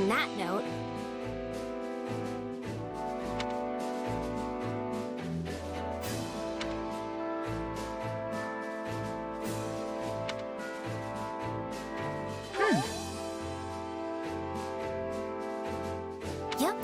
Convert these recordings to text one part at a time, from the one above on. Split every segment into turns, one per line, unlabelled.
On that note... Yep.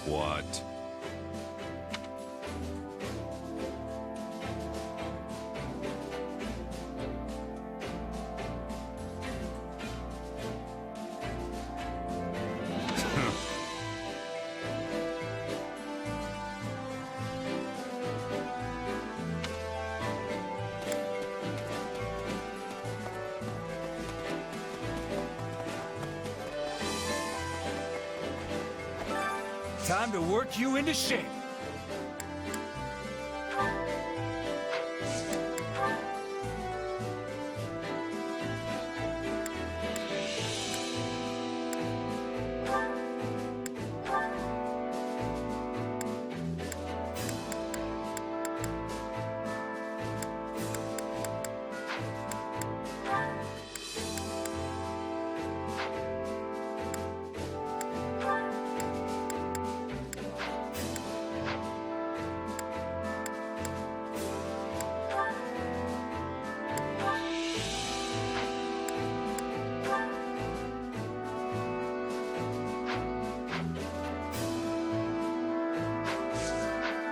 What?
Time to work you into shape.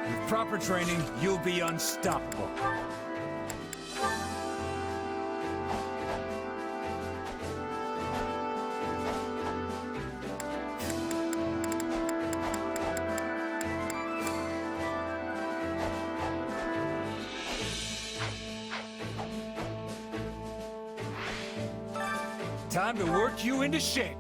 With proper training, you'll be unstoppable. Time to work you into shape.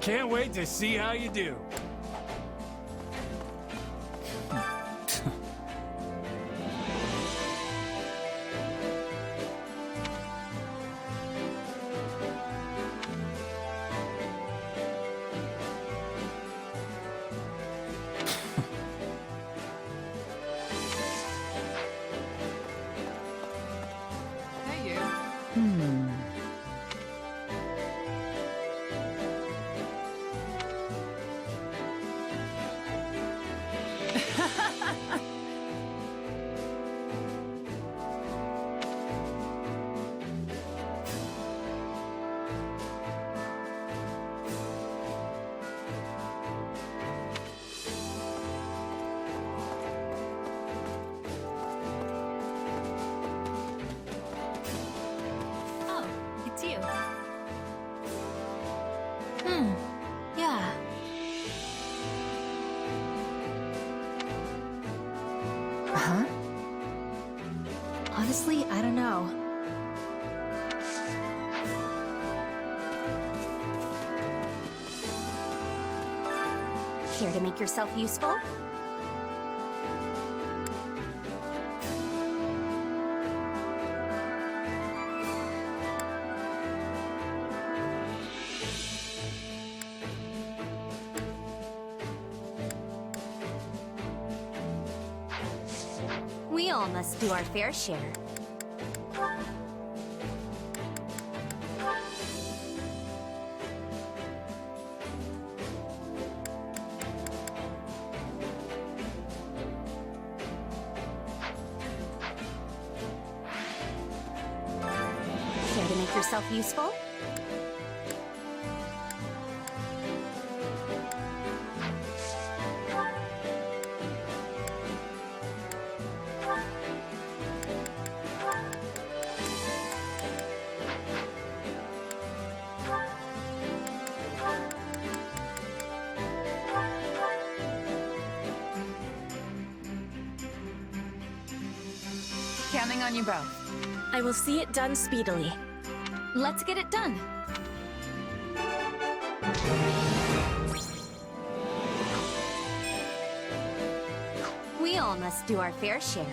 Can't wait to see how you do.
Hey, you.
Oh, it's you. Yeah. Huh? Honestly, I don't know. Care to make yourself useful? We all must do our fair share. Care to make yourself useful?
Counting on you both.
I will see it done speedily.
Let's get it done.
We all must do our fair share.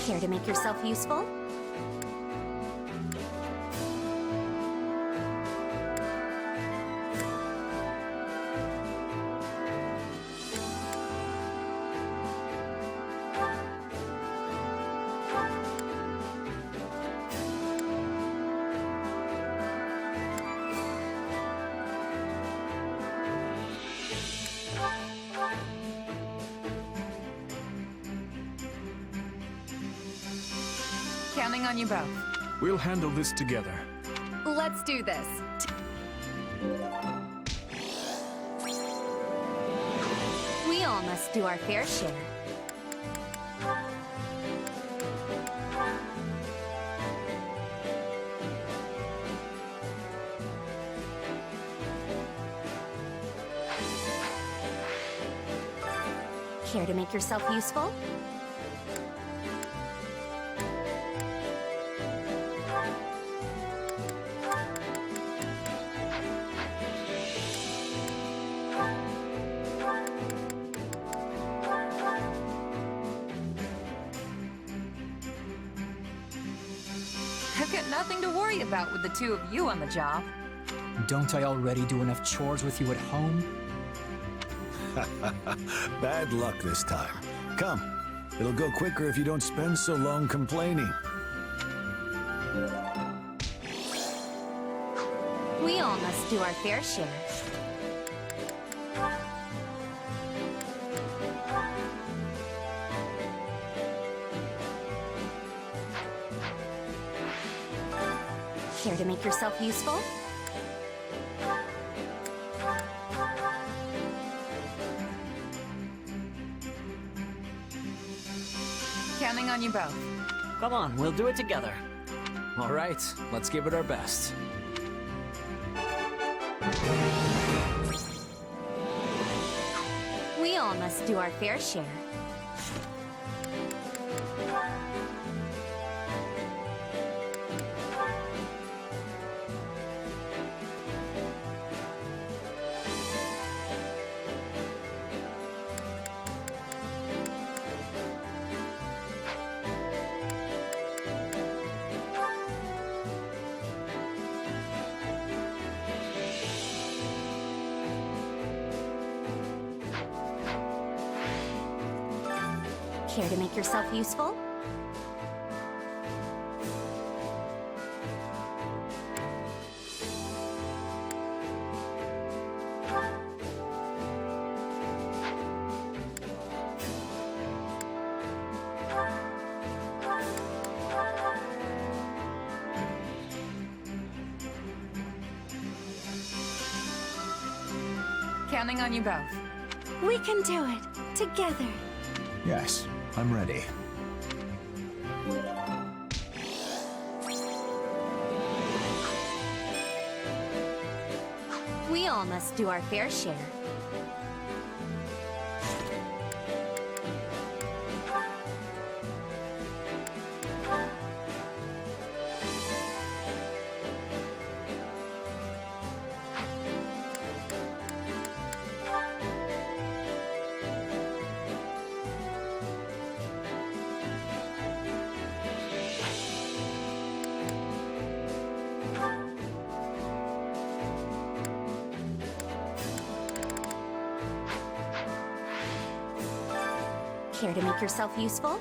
Care to make yourself useful?
Counting on you both.
We'll handle this together.
Let's do this.
We all must do our fair share. Care to make yourself useful?
I've got nothing to worry about with the two of you on the job.
Don't I already do enough chores with you at home?
Bad luck this time. Come, it'll go quicker if you don't spend so long complaining.
We all must do our fair share. Care to make yourself useful?
Counting on you both.
Come on, we'll do it together. All right, let's give it our best.
We all must do our fair share. Care to make yourself useful?
Counting on you both.
We can do it together.
Yes, I'm ready.
We all must do our fair share. Care to make yourself useful?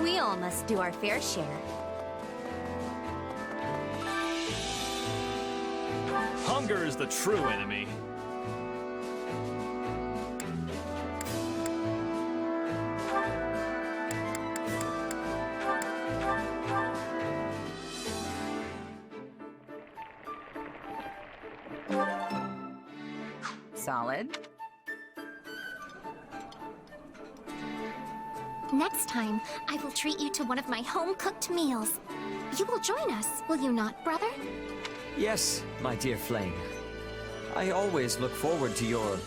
We all must do our fair share.
Hunger is the true enemy.
Solid.
Next time, I will treat you to one of my home-cooked meals. You will join us, will you not, brother?
Yes, my dear Flame. I always look forward to your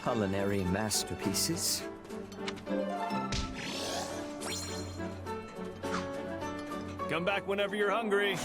culinary masterpieces.
Come back whenever you're hungry.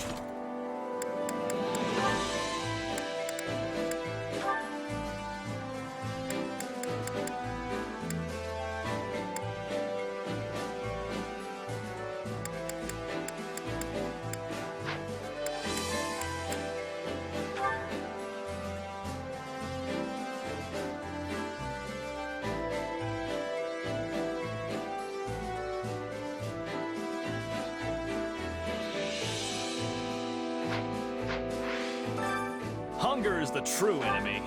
Hunger is the true enemy.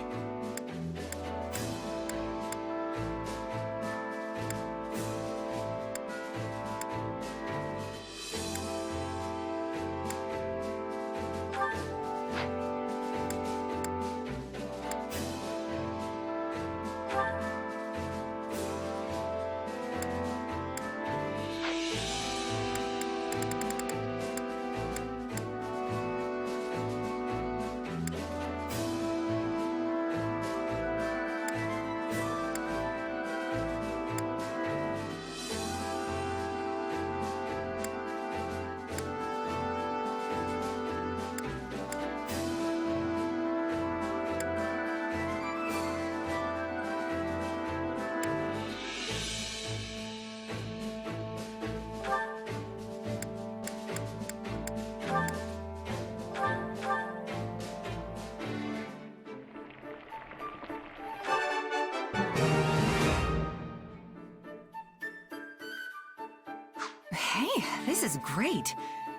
Hey, this is great.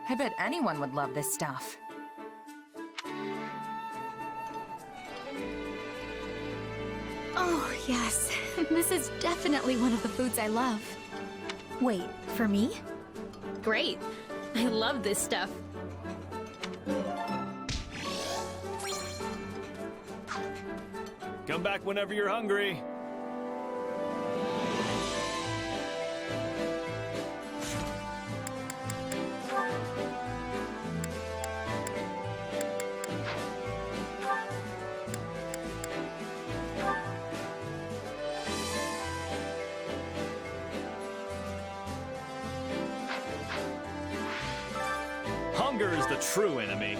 I bet anyone would love this stuff.
Oh, yes. This is definitely one of the foods I love.
Wait, for me?
Great. I love this stuff.
Come back whenever you're hungry. Hunger is the true enemy.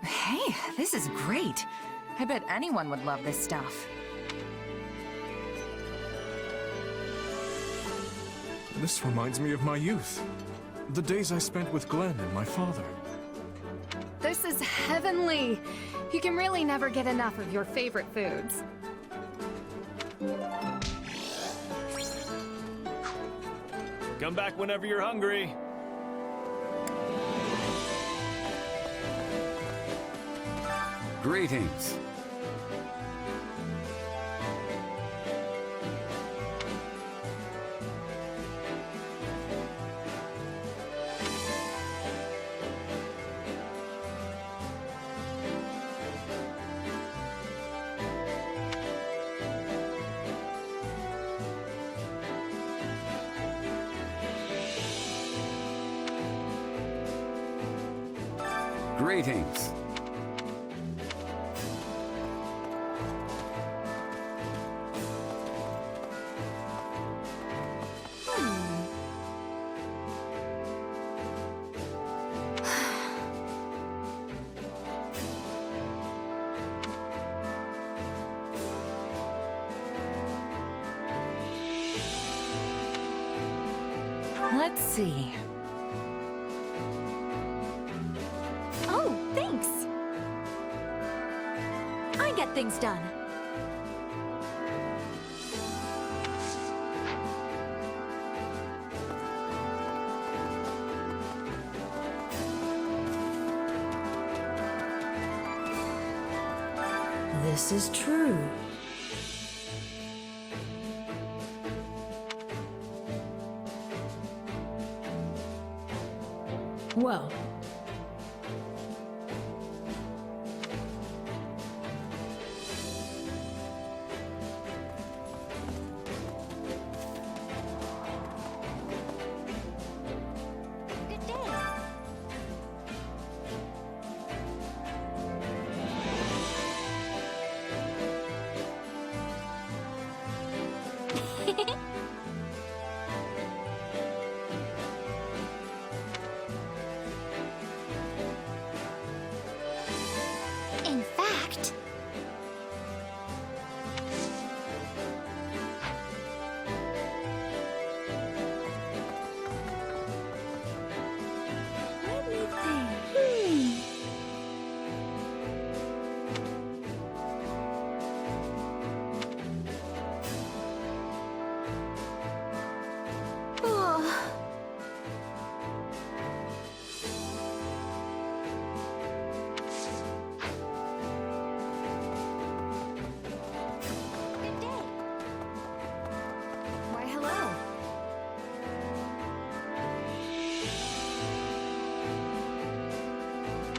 Hey, this is great. I bet anyone would love this stuff.
This reminds me of my youth. The days I spent with Glenn and my father.
This is heavenly! You can really never get enough of your favorite foods.
Come back whenever you're hungry.
Greetings. Greetings.
Let's see.
Oh, thanks. I get things done.
This is true. Well,
Good day. In fact, let me think.
Oh.
Good day.
Why, hello.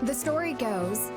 The story goes...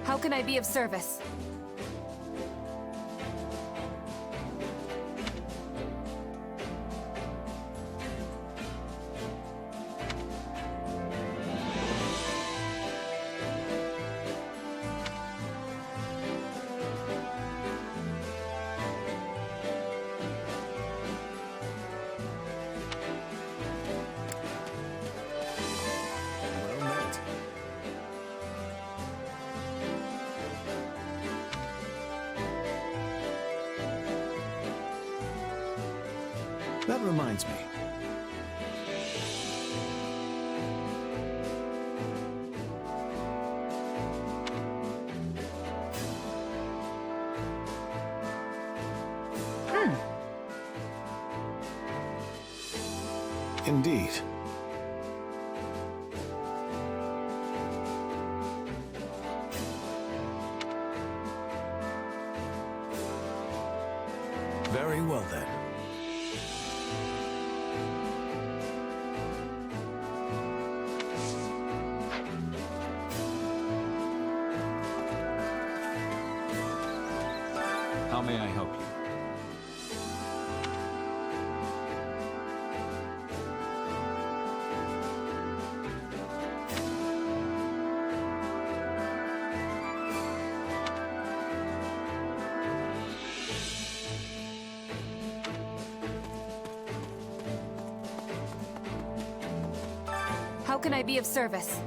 How can I be of service?
Well met. That reminds me. Indeed. Very well then.
How may I help you?
How can I be of service?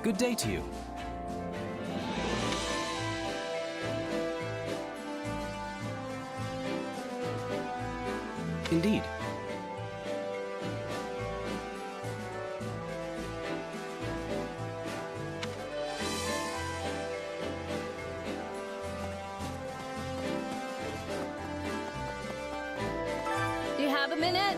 Good day to you.
minute?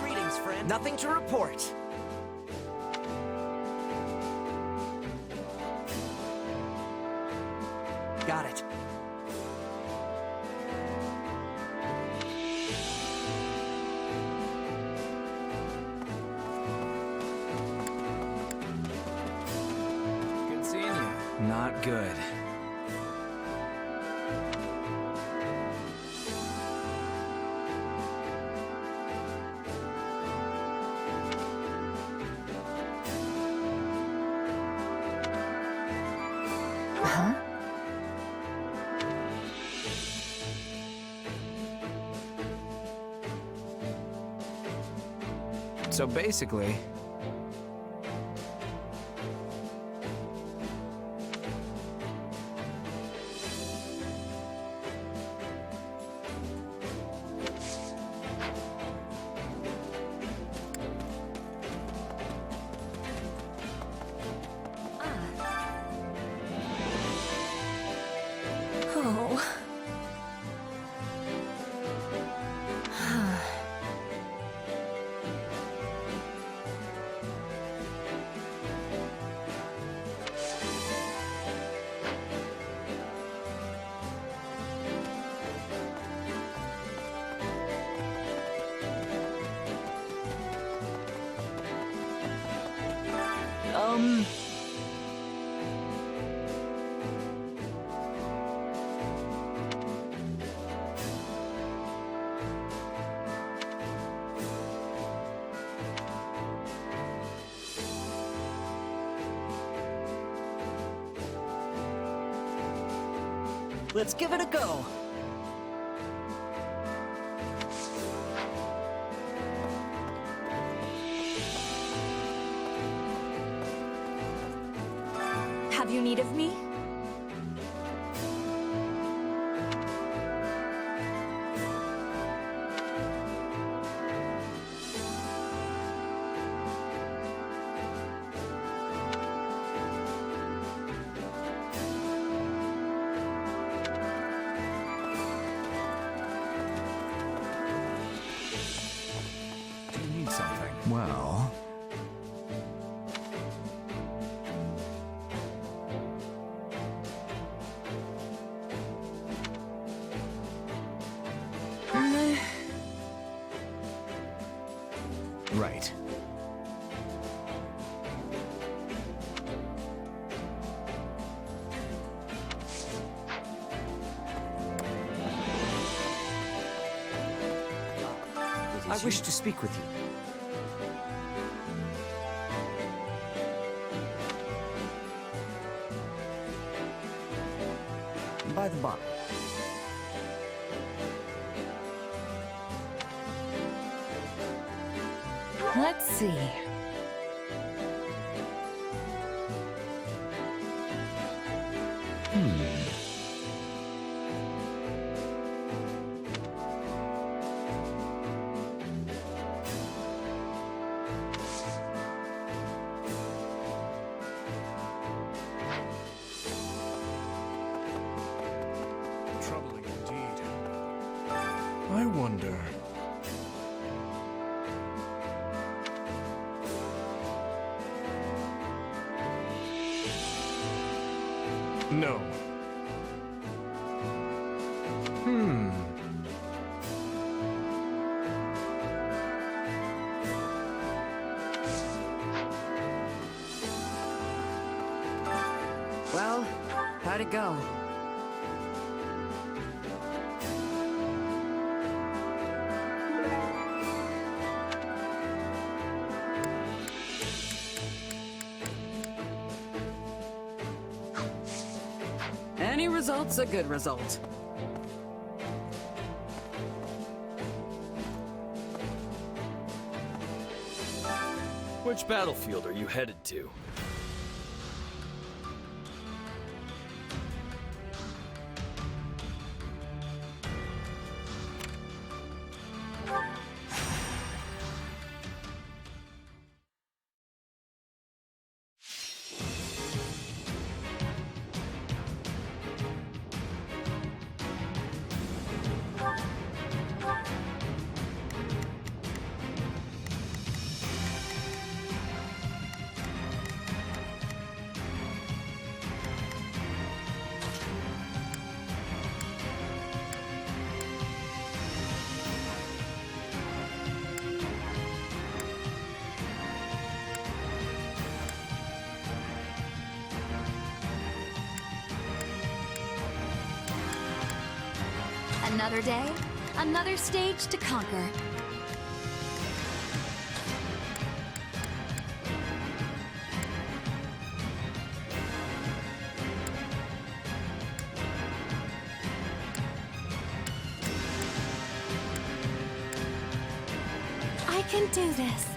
Greetings, friend. Nothing to report. Got it.
Good seeing you.
Not good.
Huh?
So basically,
Oh.
Let's give it a go.
Have you need of me?
do you need something? Well, right.
I wish to speak with you. By the by.
Let's see.
Troubling indeed. I wonder. No.
Well, how'd it go?
Any result's a good result.
Which battlefield are you headed to?
Another day, another stage to conquer.
I can do this.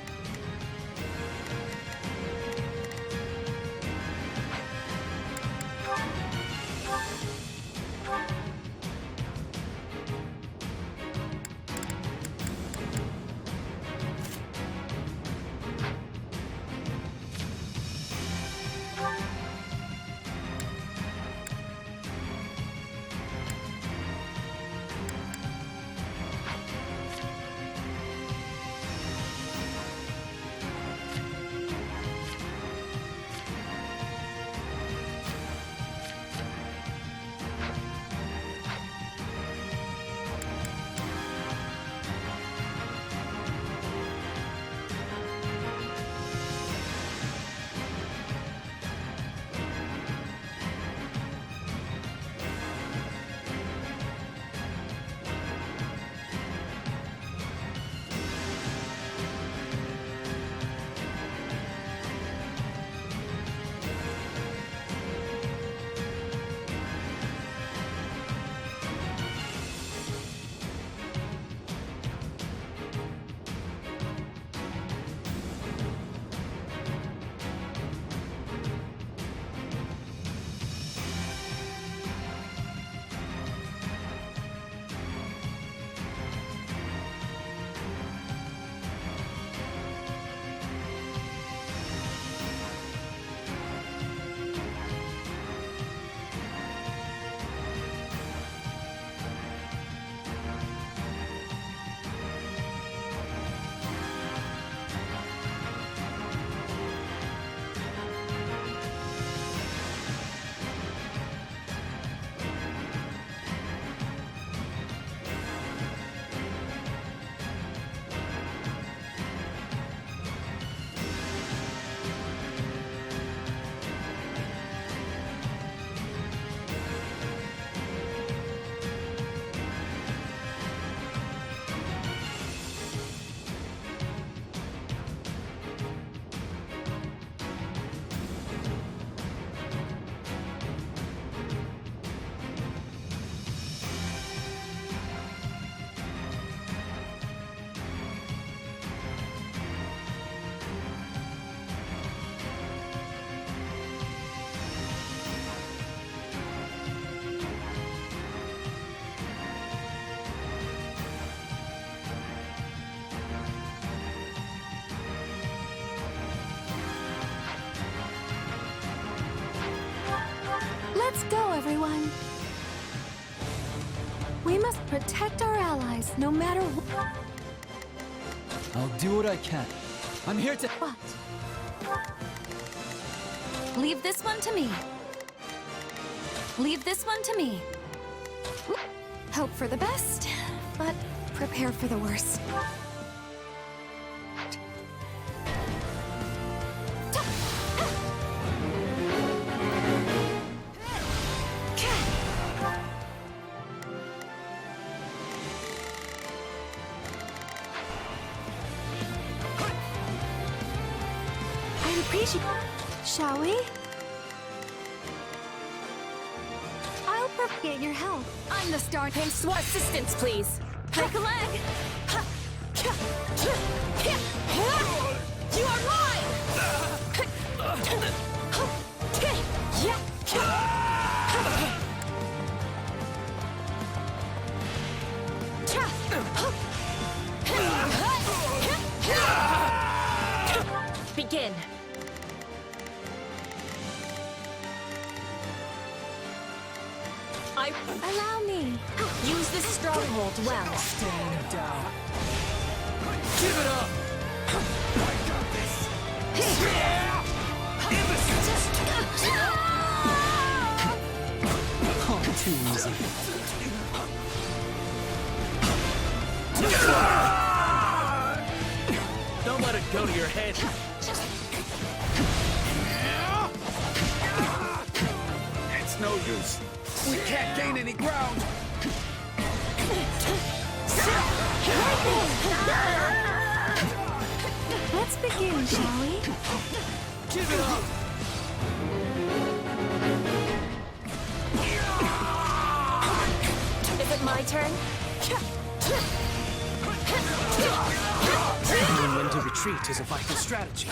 Let's go, everyone. We must protect our allies, no matter what.
I'll do what I can. I'm here to—
What?
Leave this one to me. Leave this one to me.
Hope for the best, but prepare for the worst. Shall we? I'll get your help.
I'm the star. Thanks to assistance, please. Break a leg. You are mine. Begin.
Allow me.
Use this stronghold well.
stand down.
Give it up! I got this!
Oh, too easy.
Don't let it go to your head. It's no use. We can't gain any ground.
Let's begin, shall we?
Give it up!
Is it my turn?
Knowing when to retreat is a vital strategy.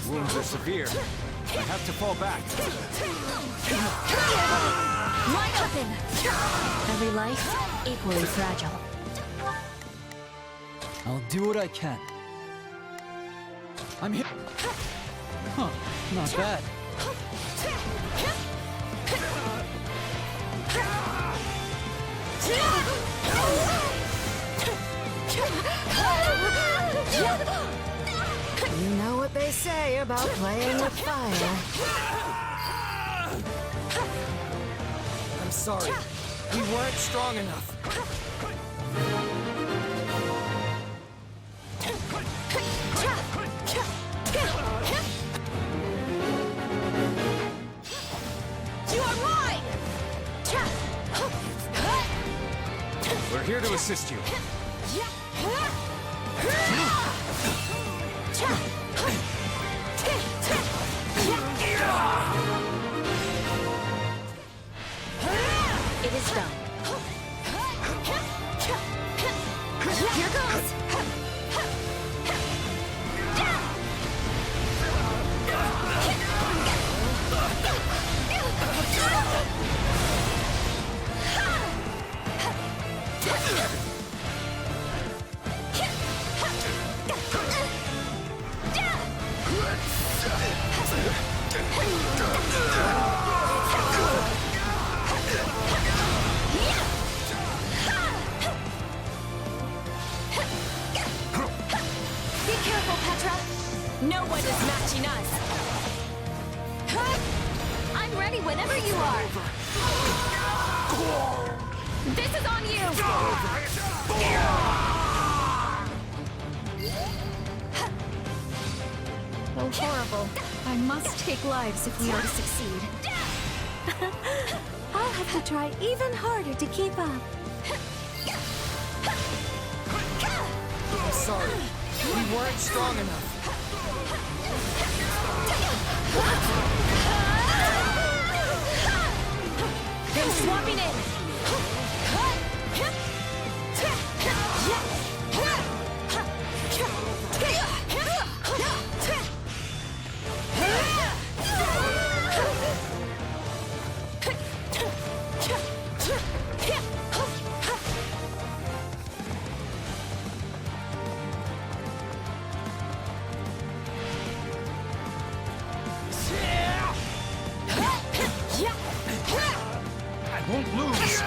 Wounds are severe. I have to fall back.
Wide open! Every life, equally fragile.
I'll do what I can. I'm here. Huh, not bad.
You know what they say about playing with fire.
I'm sorry. We weren't strong enough.
You are mine!
We're here to assist you.
It is done. Here goes! Be careful, Petra! No one is matching us! I'm ready whenever you are! This is on you!
Oh, horrible. I must take lives if we are to succeed.
I'll have to try even harder to keep up.
I'm sorry. We weren't strong enough.
They're swapping in!
I won't lose.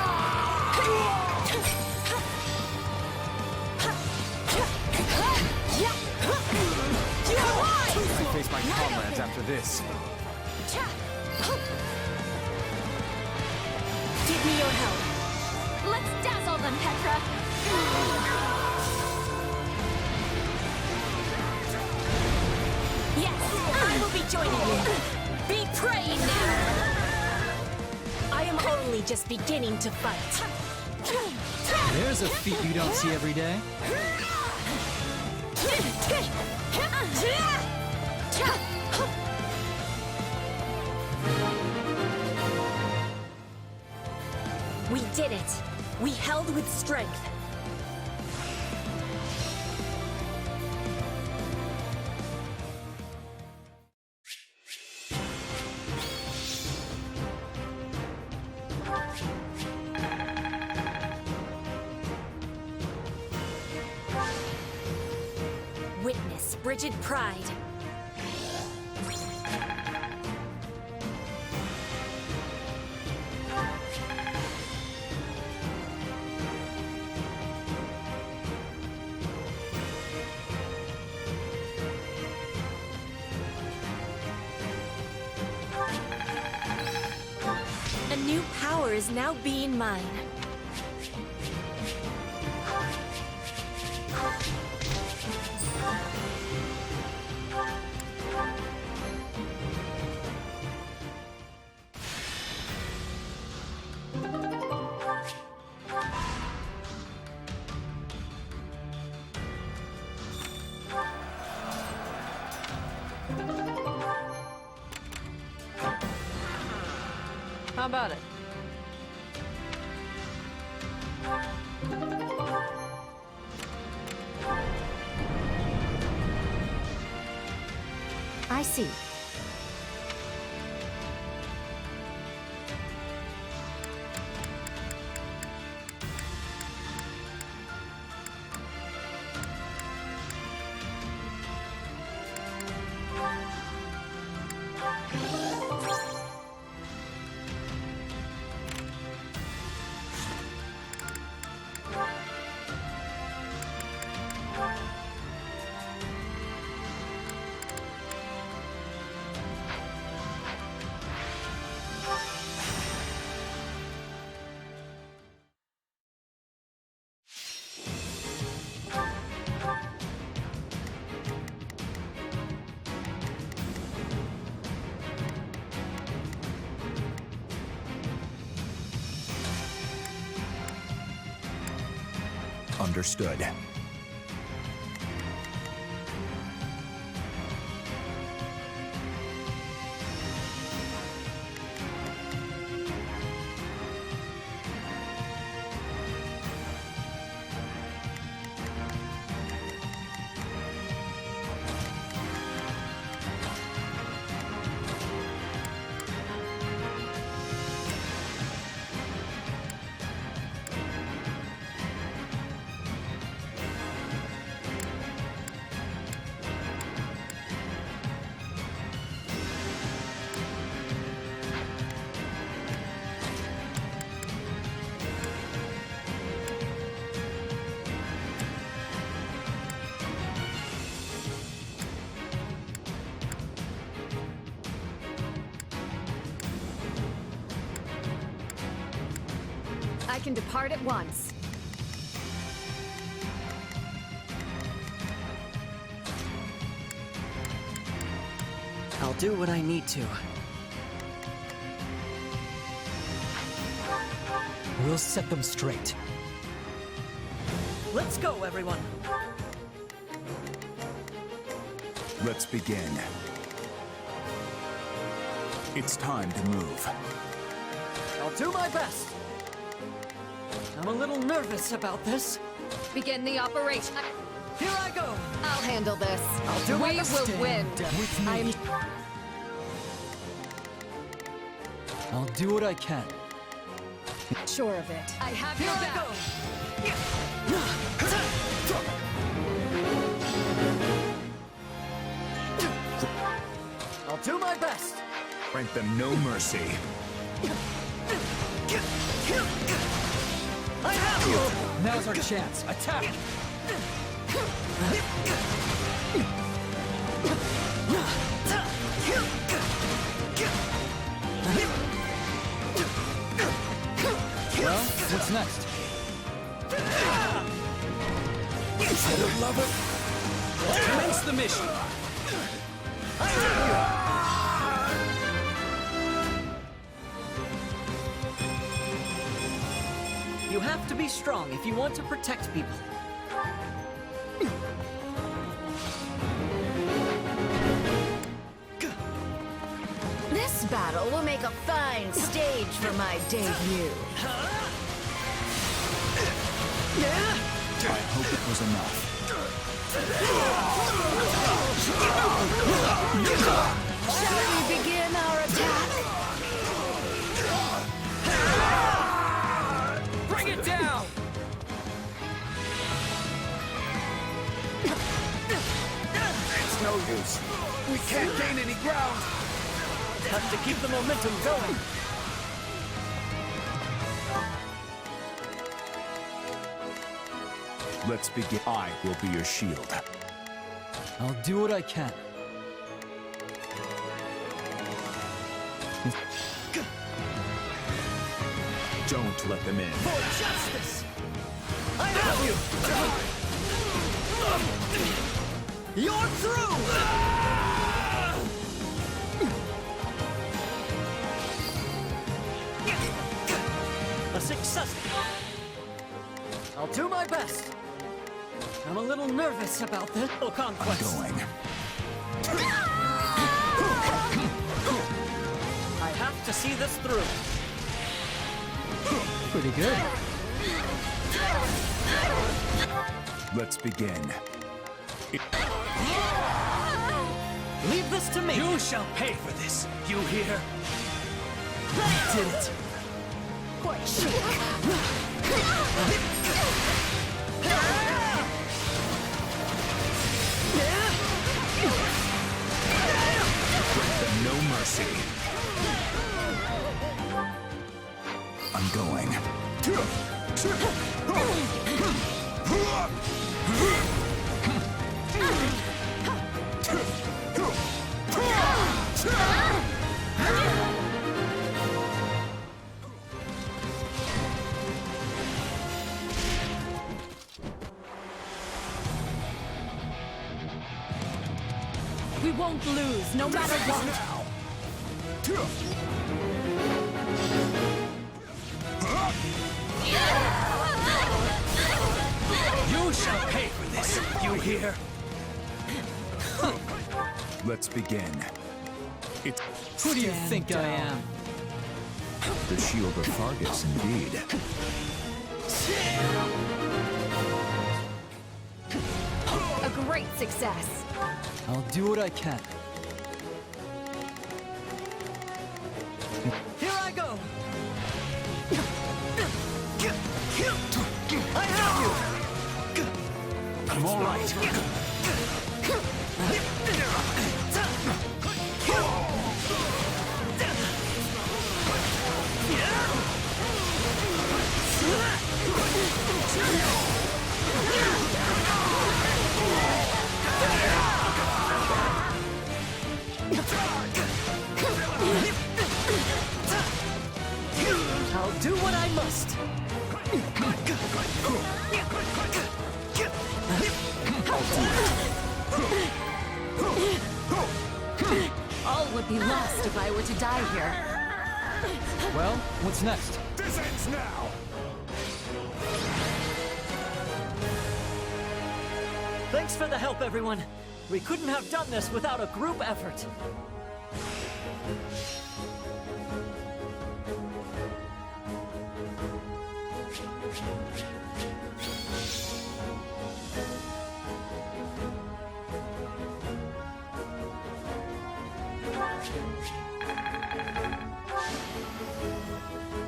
I face my comrades after this.
Give me your help. Let's dazzle them, Petra! Yes, I will be joining you. Be praying now! I am only just beginning to fight.
There's a feat you don't see every day. We did it. We held with strength. Witness Brigid Pride. A new power is now being mine.
How about it?
I see.
Understood.
I can depart at once.
I'll do what I need to.
We'll set them straight.
Let's go, everyone.
Let's begin. It's time to move.
I'll do my best. I'm a little nervous about this.
Begin the operation.
Here I go.
I'll handle this.
I'll do my
We
best.
will win.
With me.
I'm
I'll do what I can.
sure of it. I have
Here
your
I
back.
go. I'll do my best.
Grant them no mercy.
I have you.
Now's our chance. Attack! Well, what's next?
Love it.
Commence the mission!
You have to be strong if you want to protect people.
This battle will make a fine stage for my debut.
I hope it was enough.
Shall we begin our attack?
Bring it down!
It's no use. We can't gain any ground.
Have to keep the momentum going.
Let's begin. I will be your shield.
I'll do what I can.
Don't let them in.
For justice! I have you! You're through! A success! I'll do my best. I'm a little nervous about this little conquest.
I'm going.
I have to see this through.
Pretty good.
Let's begin.
Leave this to me!
You shall pay for this. You hear? You did it.
No mercy. I'm going.
We won't lose, no matter what.
You shall pay for this. You hear?
Let's begin. It's
Who do you think I am?
the shield of Fargus, indeed.
A great success.
I'll do what I can.
Here I go! I have you!
I'm all right.
I'll do what I must!
All would be lost if I were to die here.
Well, what's next?
This ends now.
Thanks for the help, everyone. We couldn't have done this without a group effort.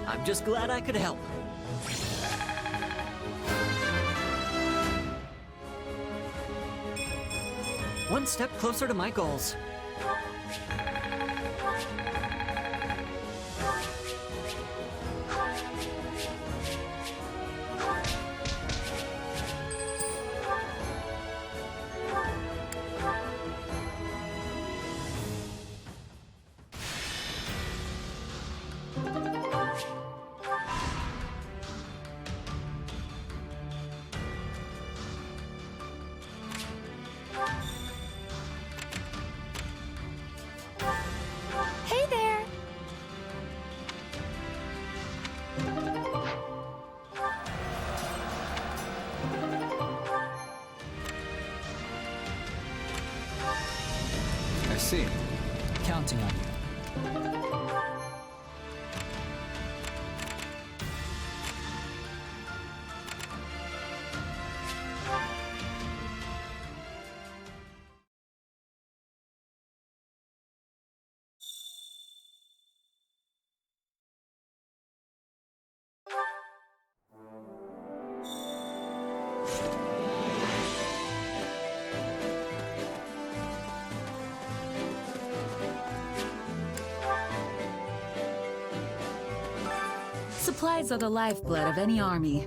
I'm just glad I could help. One step closer to my goals.
Hey there!
I see. Counting on you.
Supplies are the lifeblood of any army.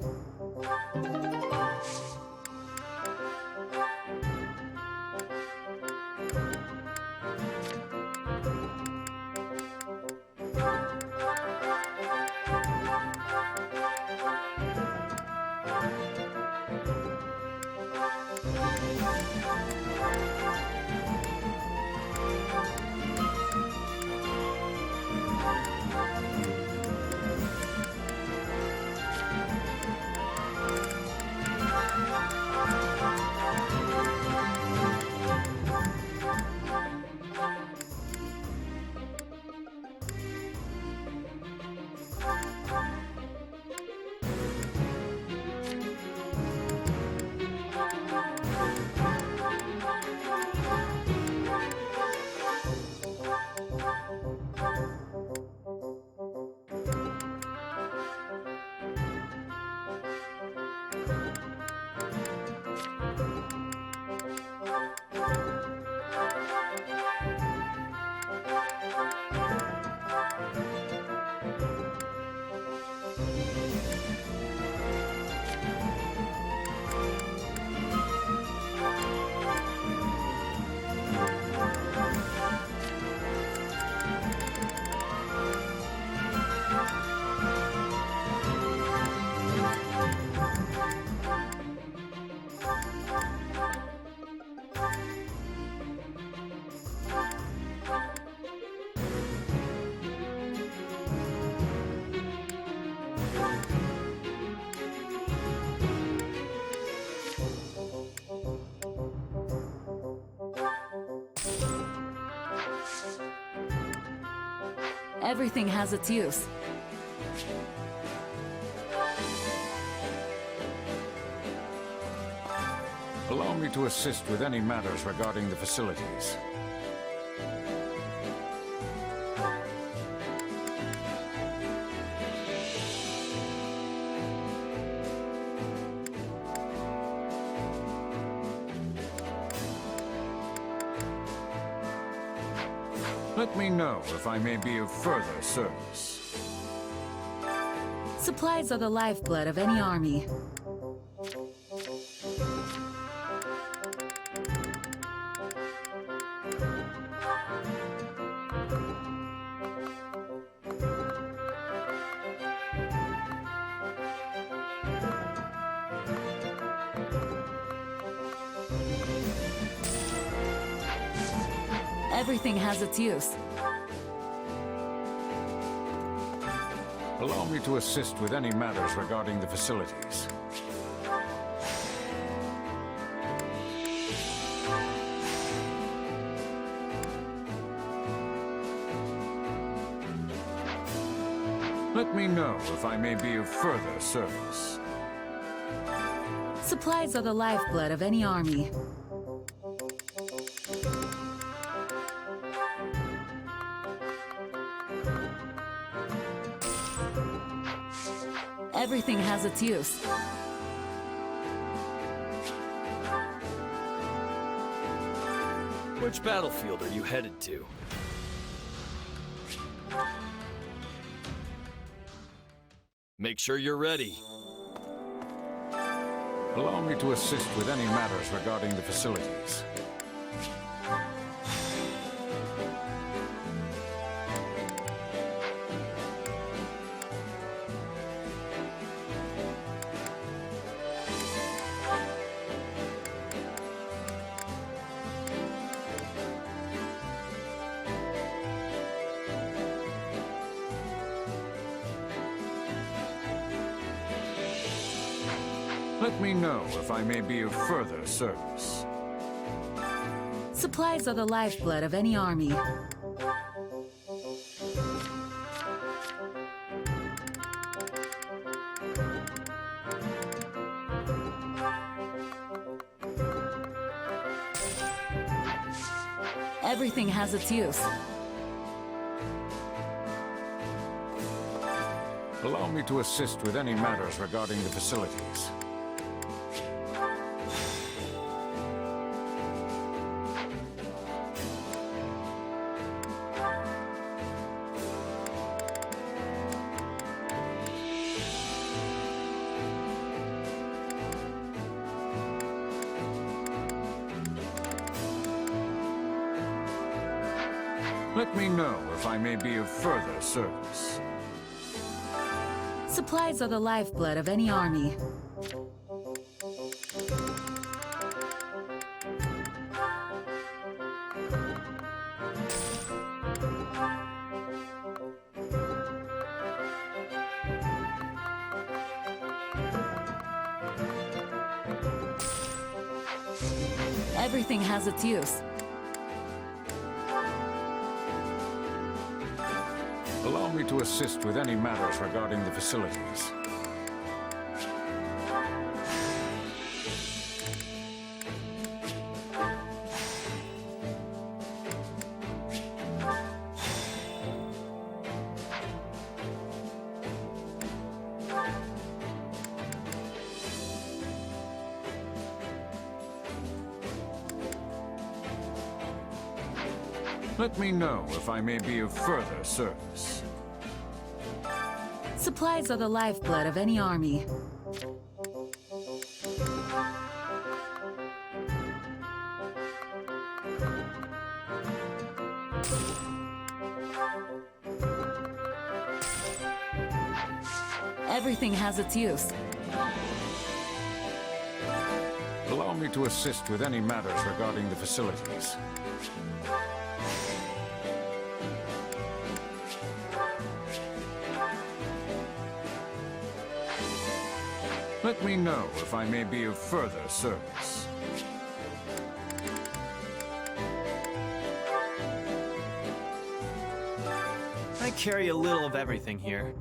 Everything has its use.
Allow me to assist with any matters regarding the facilities. Let me know if I may be of further service.
Supplies are the lifeblood of any army. Everything has its use.
Allow me to assist with any matters regarding the facilities. Let me know if I may be of further service.
Supplies are the lifeblood of any army. Everything has its use.
Which battlefield are you headed to? Make sure you're ready.
Allow me to assist with any matters regarding the facilities. Let me know if I may be of further service.
Supplies are the lifeblood of any army. Everything has its use.
Allow me to assist with any matters regarding the facilities. Let me know if I may be of further service.
Supplies are the lifeblood of any army. Everything has its use.
Allow me to assist with any matters regarding the facilities. Let me know if I may be of further service.
Supplies are the lifeblood of any army. Everything has its use.
Allow me to assist with any matters regarding the facilities. Let me know if I may be of further service.
I
carry a little of everything here.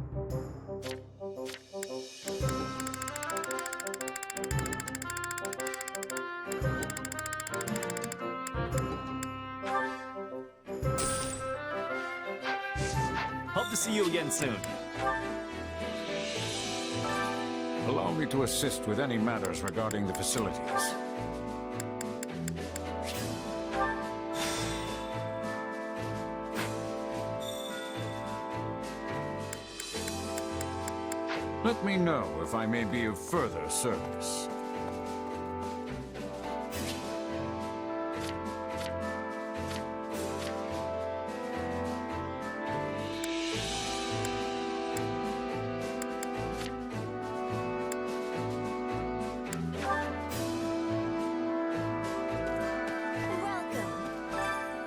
Hope to see you again soon.
Allow me to assist with any matters regarding the facilities. Let me know if I may be of further service.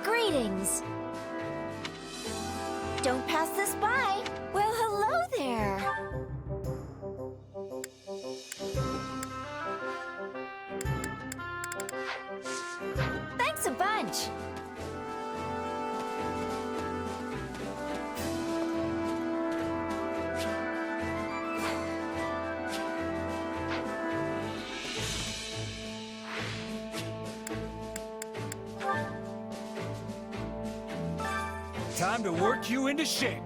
Greetings. Don't pass this by. Well, hello there. Thanks a bunch.
Time to work you into shape.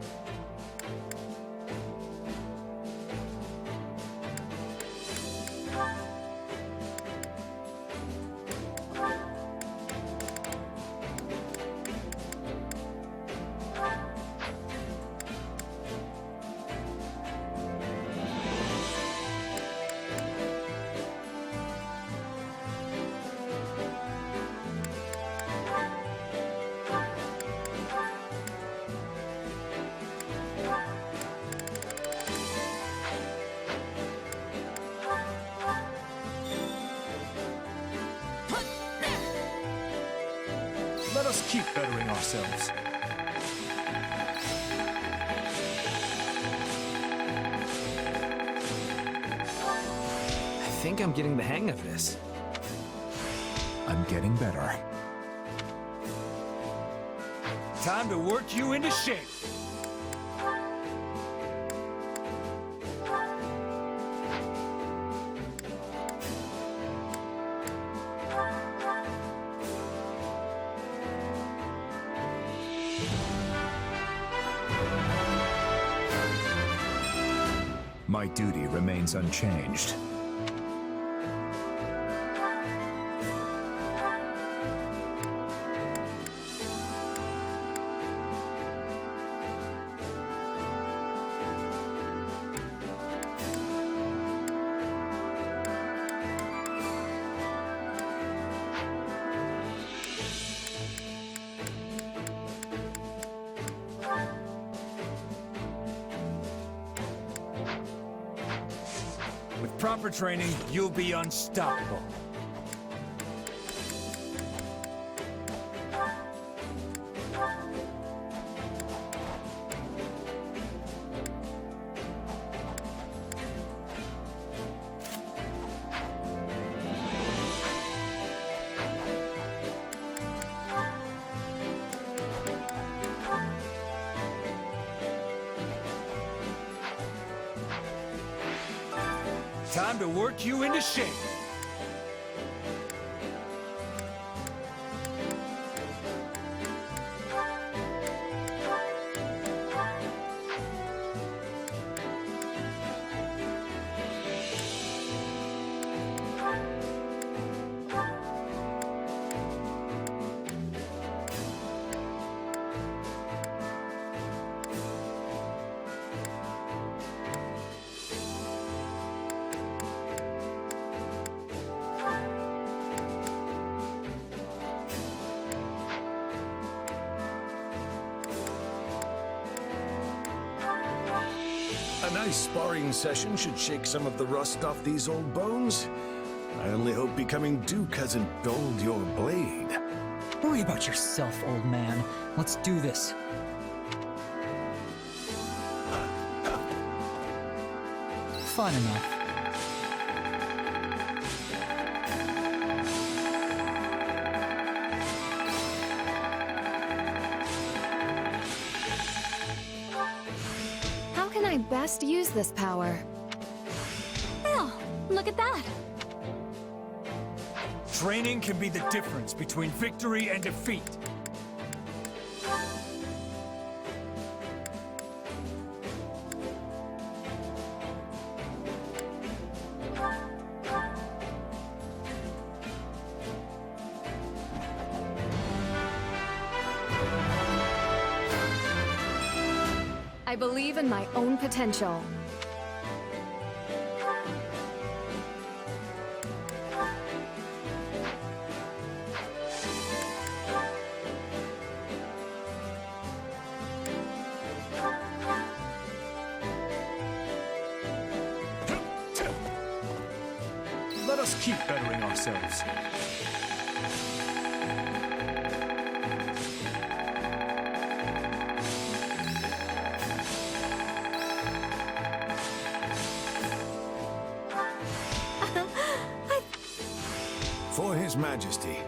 Let us keep bettering ourselves.
I think I'm getting the hang of this.
I'm getting better. Time to work you into shape.
My duty remains unchanged.
With proper training, you'll be unstoppable. Time to work you into shape.
A nice sparring session should shake some of the rust off these old bones. I only hope becoming Duke hasn't dulled your blade.
Worry about yourself, old man. Let's do this. Fun enough.
I best use this power?
Oh, look at that.
Training can be the difference between victory and defeat.
I believe in my own potential.
Let us keep bettering ourselves.
For His Majesty.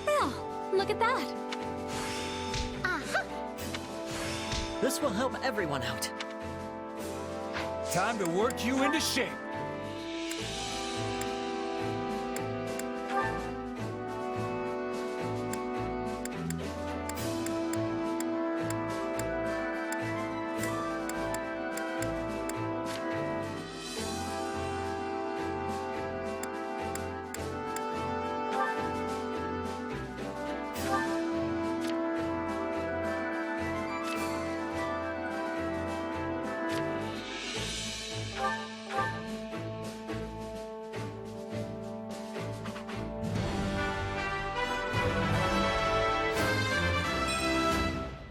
Oh, look at that.
Aha!
This will help everyone out.
Time to work you into shape.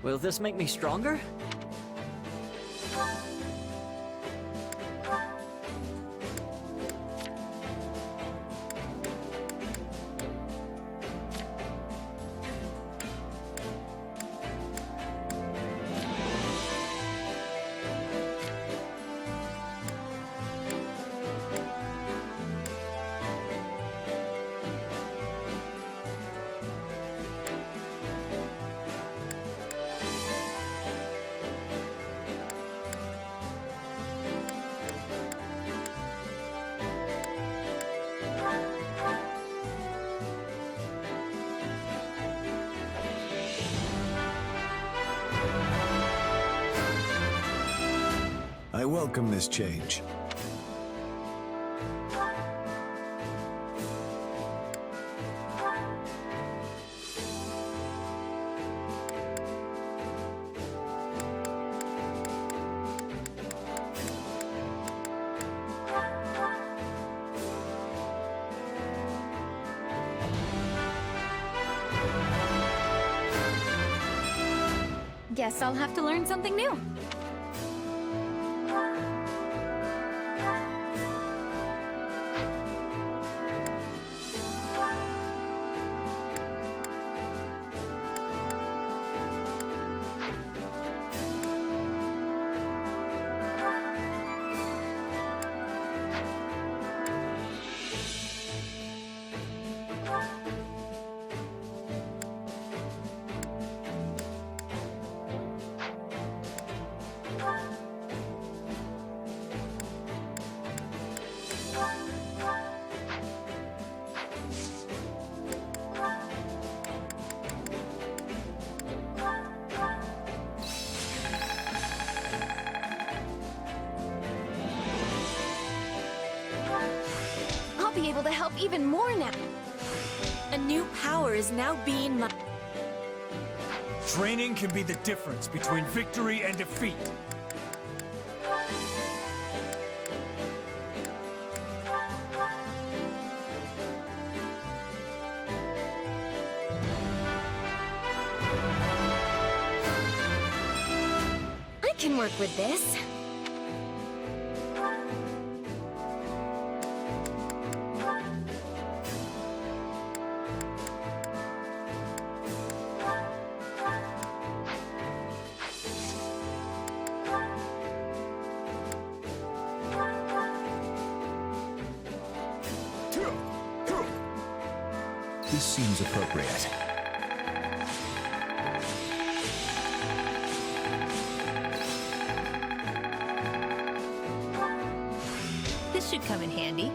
Will this make me stronger?
I welcome this change.
Guess I'll have to learn something new. Be able to help even more now. A new power is now being
Training can be the difference between victory and defeat.
I can work with this.
This seems appropriate.
This should come in handy.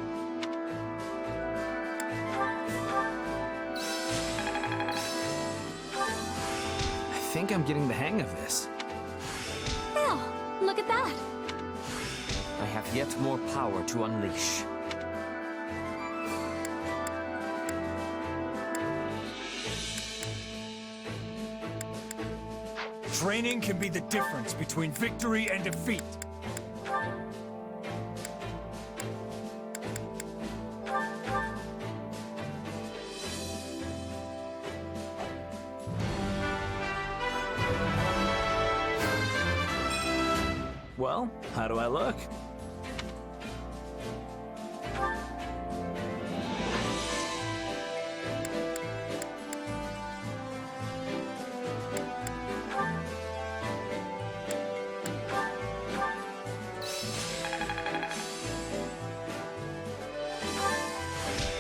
I think I'm getting the hang of this.
Oh, look at that.
I have yet more power to unleash.
Training can be the difference between victory and defeat.
Well, how do I look?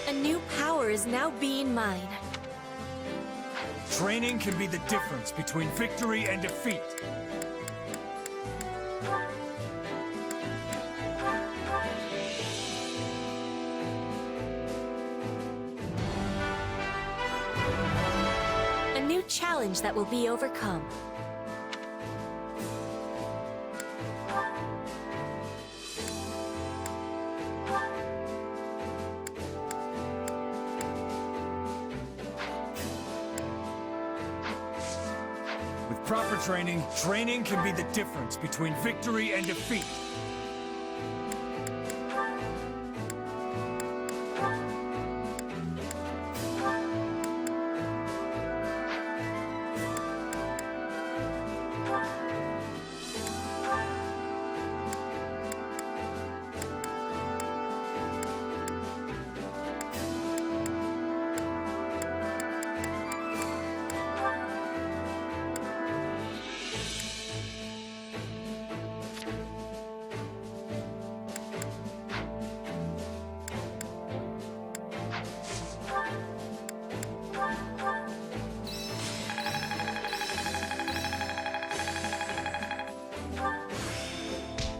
A new power is now being mine.
Training can be the difference between victory and defeat.
A new challenge that will be overcome.
With proper training, training can be the difference between victory and defeat.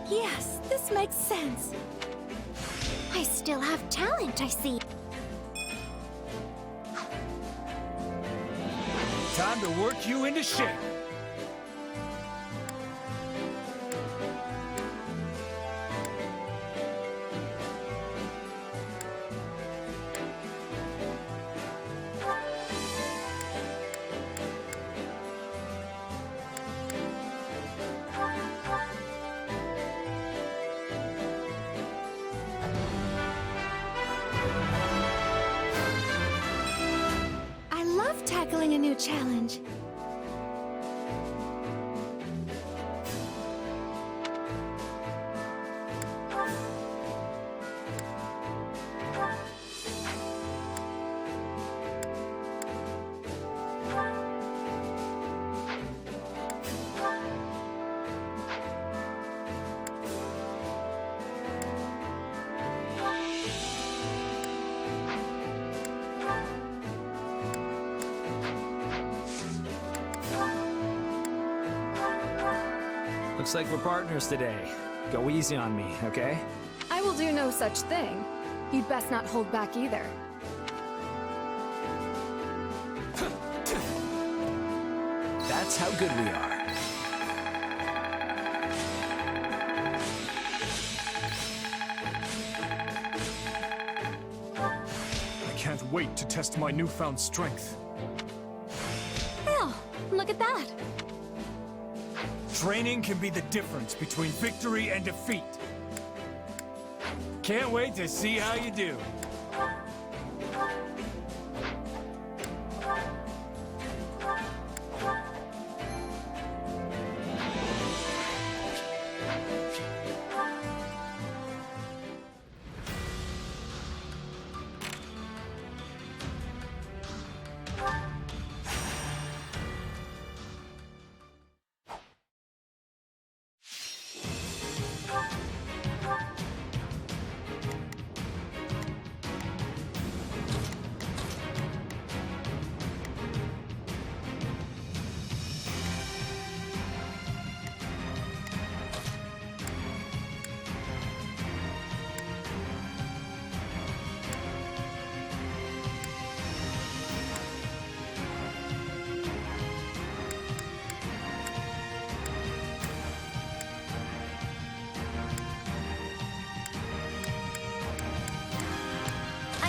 Yes, this makes sense. I still have talent, I see.
Time to work you into shape.
I love tackling a new challenge.
Looks like we're partners today. Go easy on me, okay?
I will do no such thing. You'd best not hold back either.
That's how good we are.
I can't wait to test my newfound strength.
Oh, look at that.
Training can be the difference between victory and defeat. Can't wait to see how you do.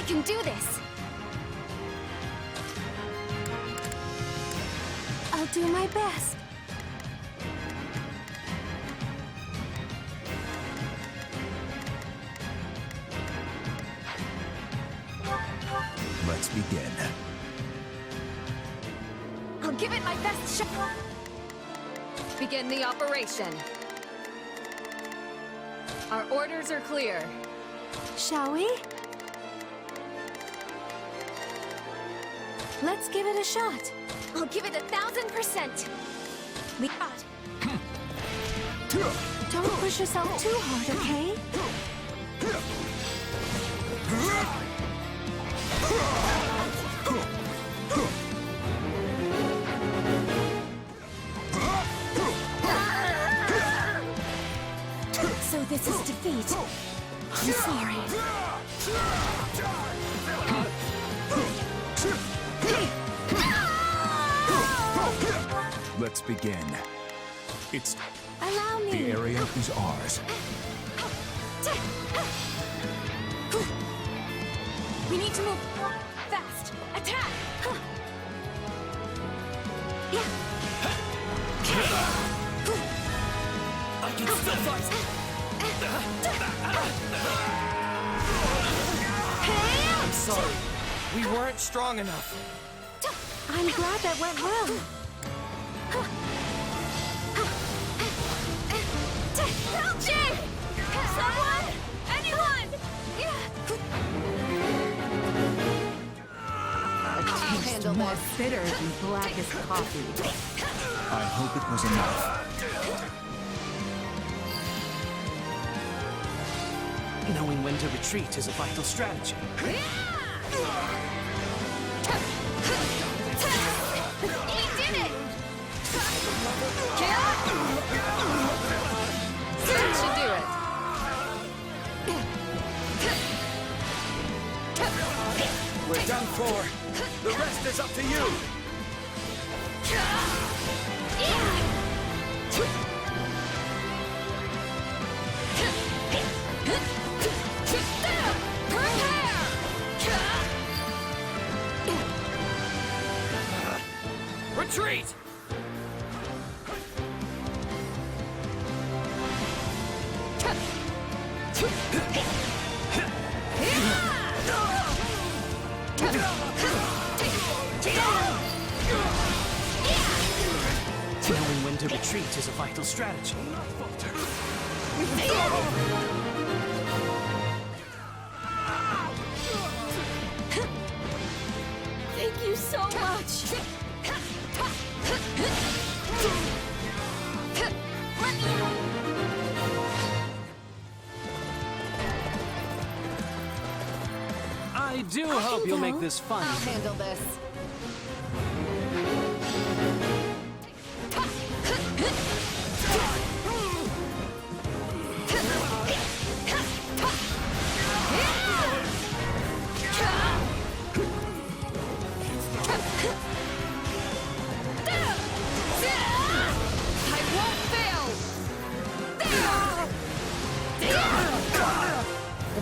I can do this! I'll do my best.
Let's begin.
I'll give it my best shot. Begin the operation. Our orders are clear. Shall we? Let's give it a shot. I'll give it 1,000%. We got. Don't push yourself too hard, okay? So this is defeat. I'm sorry.
Let's begin. It's...
Allow me.
The area is ours.
We need to move fast. Attack!
I can still fight!
I'm sorry. We weren't strong enough.
I'm glad that went well. Help me! Someone! Anyone!
A taste more bitter than blackest coffee.
I hope it was enough.
Knowing when to retreat is a vital strategy.
He did it! That should do it.
We're done for. The rest is up to you.
Retreat! Knowing when to retreat is a vital strategy.
Thank you so much.
I do hope you'll make this fun.
I'll handle this.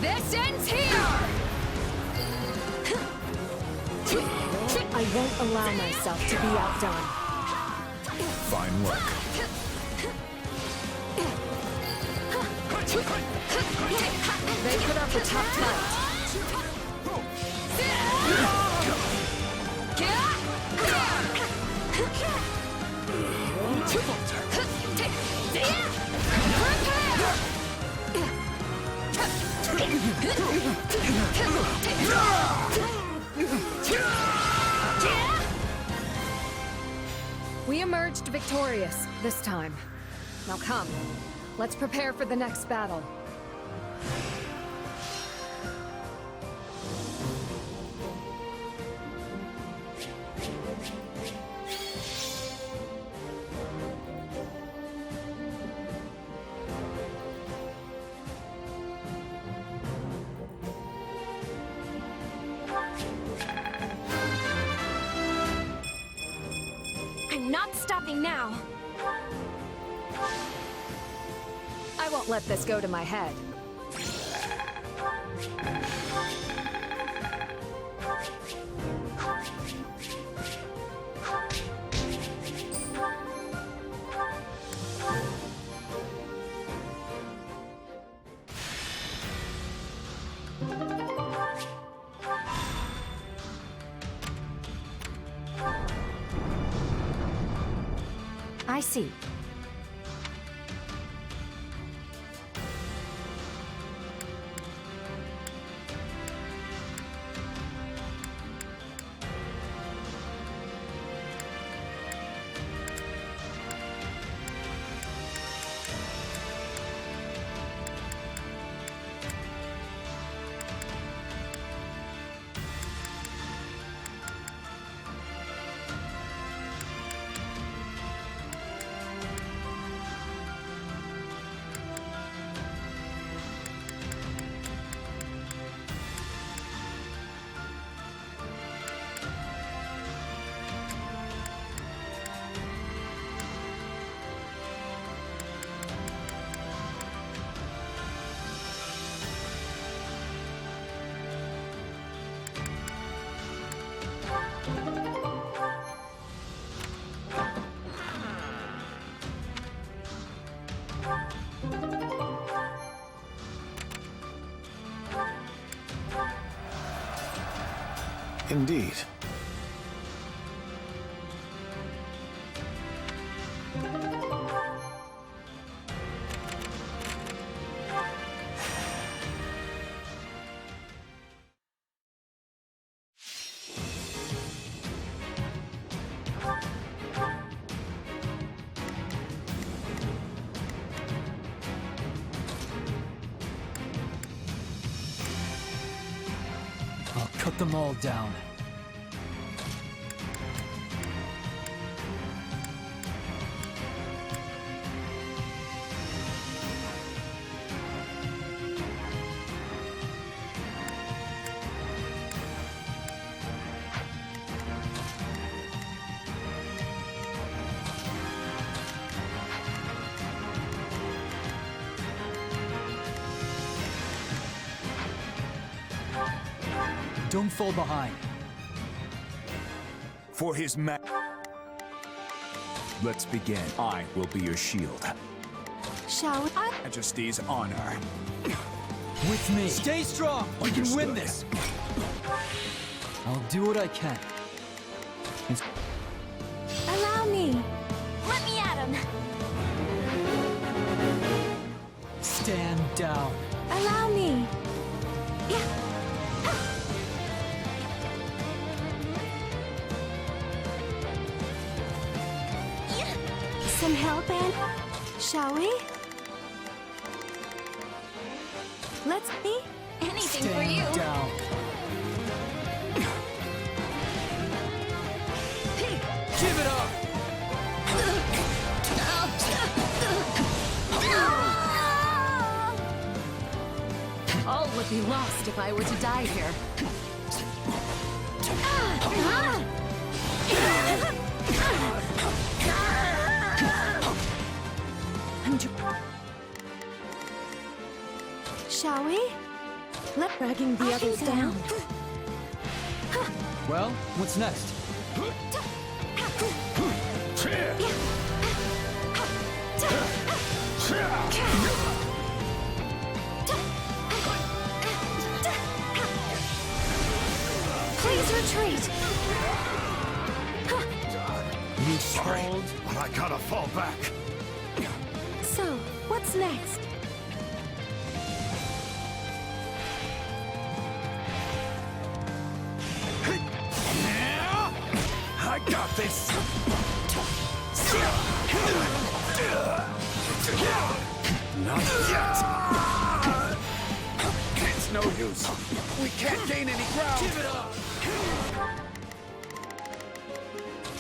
This ends here! I won't allow myself to be outdone.
Fine work.
They put up a tough fight. We emerged victorious this time. Now come, let's prepare for the next battle. I'm not stopping now. I won't let this go to my head.
I see.
Indeed.
I'll cut them all down. Don't fall behind.
For his Let's begin. I will be your shield.
Shall we?
Majesty's honor.
With me. Stay strong. We can win this. I'll do what I can.
Allow me. Let me at him.
Stand down.
Allow me. Yeah. Some help, Anne? Shall we? Let's be anything for you.
Stand down.
Give it up!
All would be lost if I were to die here.
Shall we? Let
dragging the others down.
Well, what's next?
Please retreat.
You
Sorry, but I gotta fall back.
So, what's next?
I got this! Not yet! It's no use. We can't gain any ground! Give it up!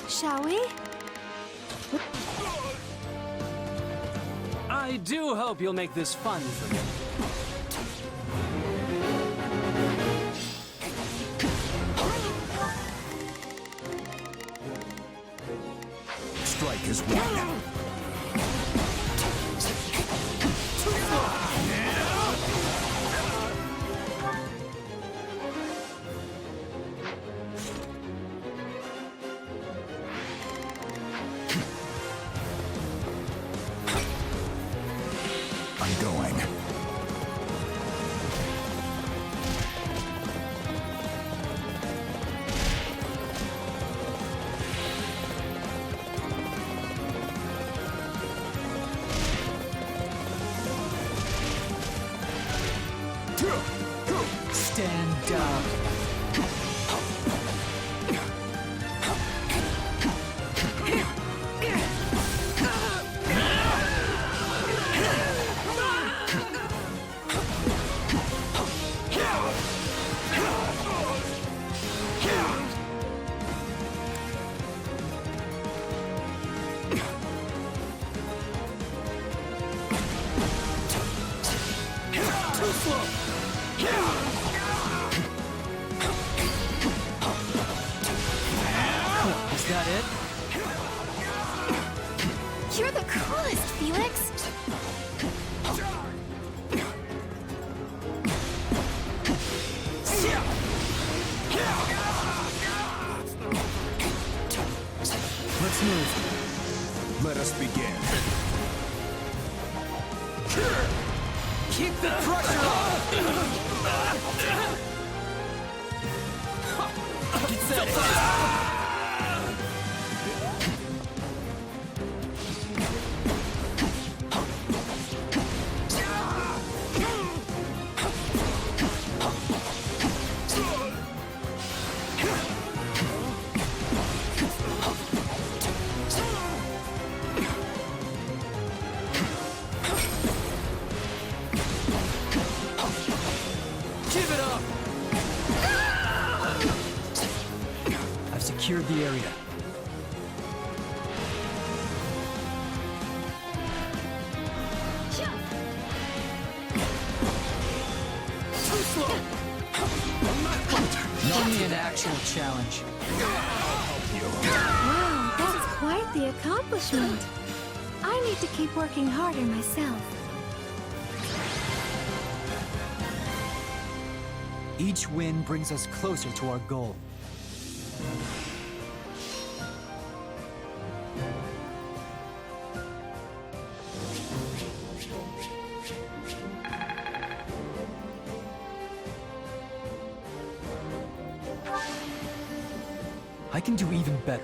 Shall we?
I do hope you'll make this fun for me.
Strike is one.
Stand down. Is that it?
You're the coolest, Felix!
Let's move.
Let us begin.
Keep the pressure on! Get set! Give it up! I've secured the area. Too slow! Give me an actual challenge.
Wow, that's quite the accomplishment. I need to keep working harder myself.
Each win brings us closer to our goal. I can do even better.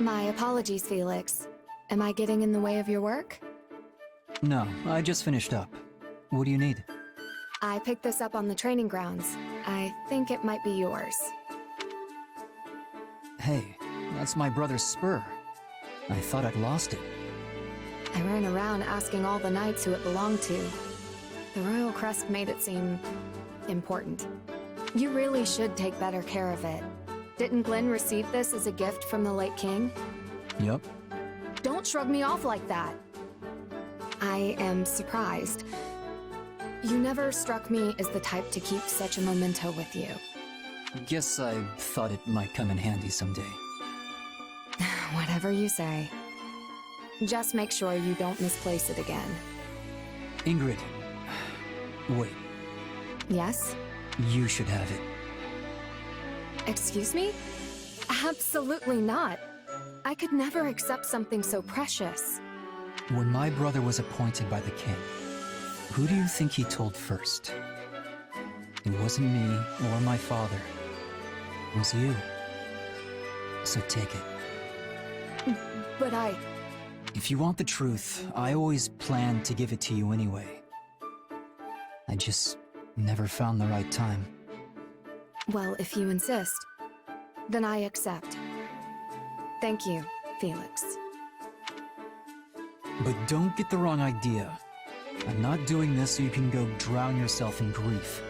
My apologies, Felix. Am I getting in the way of your work?
No, I just finished up. What do you need?
I picked this up on the training grounds. I think it might be yours.
Hey, that's my brother's spur. I thought I'd lost it.
I ran around asking all the knights who it belonged to. The royal crest made it seem important. You really should take better care of it. Didn't Glenn receive this as a gift from the late king?
Yup.
Don't shrug me off like that. I am surprised. You never struck me as the type to keep such a memento with you.
Guess I thought it might come in handy someday.
Whatever you say. Just make sure you don't misplace it again.
Ingrid. Wait.
Yes?
You should have it.
Excuse me? Absolutely not. I could never accept something so precious.
When my brother was appointed by the king, who do you think he told first? It wasn't me or my father. It was you. So take it.
But
If you want the truth, I always planned to give it to you anyway. I just never found the right time.
Well, if you insist, then I accept. Thank you, Felix.
But don't get the wrong idea. I'm not doing this so you can go drown yourself in grief.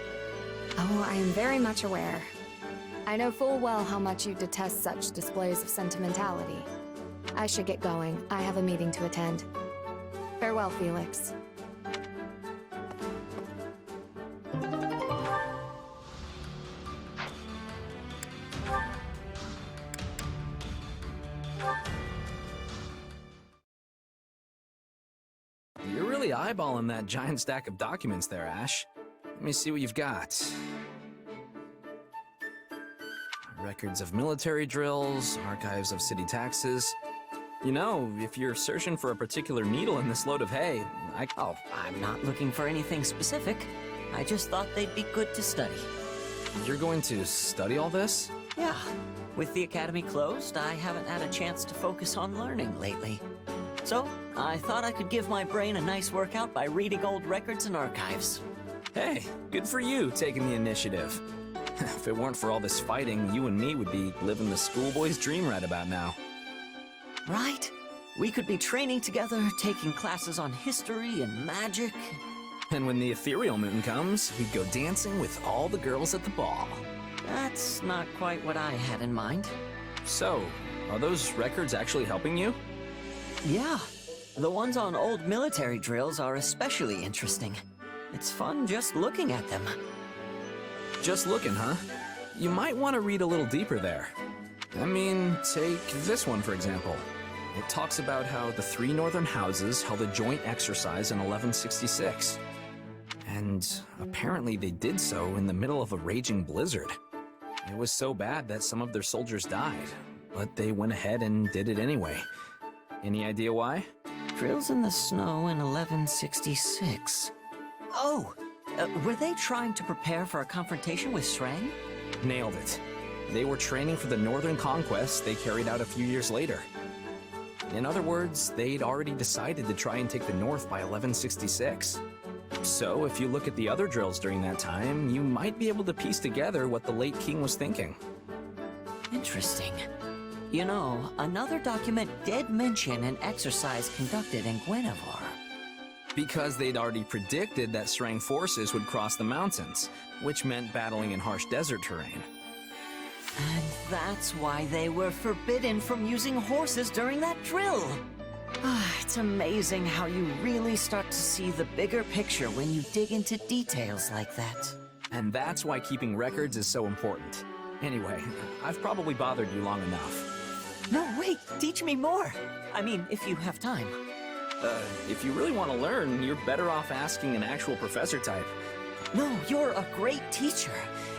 Oh, I am very much aware. I know full well how much you detest such displays of sentimentality. I should get going. I have a meeting to attend. Farewell, Felix.
You're really eyeballing that giant stack of documents there, Ash. Let me see what you've got. Records of military drills, archives of city taxes. You know, if you're searching for a particular needle in this load of hay,
Oh, I'm not looking for anything specific. I just thought they'd be good to study.
You're going to study all this?
Yeah. With the academy closed, I haven't had a chance to focus on learning lately. So, I thought I could give my brain a nice workout by reading old records and archives.
Hey, good for you taking the initiative. If it weren't for all this fighting, you and me would be living the schoolboy's dream right about now.
Right? We could be training together, taking classes on history and magic.
And when the ethereal moon comes, we'd go dancing with all the girls at the ball.
That's not quite what I had in mind.
So, are those records actually helping you?
Yeah. The ones on old military drills are especially interesting. It's fun just looking at them.
Just looking, huh? You might want to read a little deeper there. I mean, take this one for example. It talks about how the 3 northern houses held a joint exercise in 1166. And apparently they did so in the middle of a raging blizzard. It was so bad that some of their soldiers died, but they went ahead and did it anyway. Any idea why?
Drills in the snow in 1166. Oh! Were they trying to prepare for a confrontation with Shrang?
Nailed it. They were training for the northern conquest they carried out a few years later. In other words, they'd already decided to try and take the north by 1166. So, if you look at the other drills during that time, you might be able to piece together what the late king was thinking.
Interesting. You know, another document did mention an exercise conducted in Guinevere.
Because they'd already predicted that Shrang forces would cross the mountains, which meant battling in harsh desert terrain.
And that's why they were forbidden from using horses during that drill. It's amazing how you really start to see the bigger picture when you dig into details like that.
And that's why keeping records is so important. Anyway, I've probably bothered you long enough.
No, wait, teach me more. I mean, if you have time.
If you really want to learn, you're better off asking an actual professor type.
No, you're a great teacher,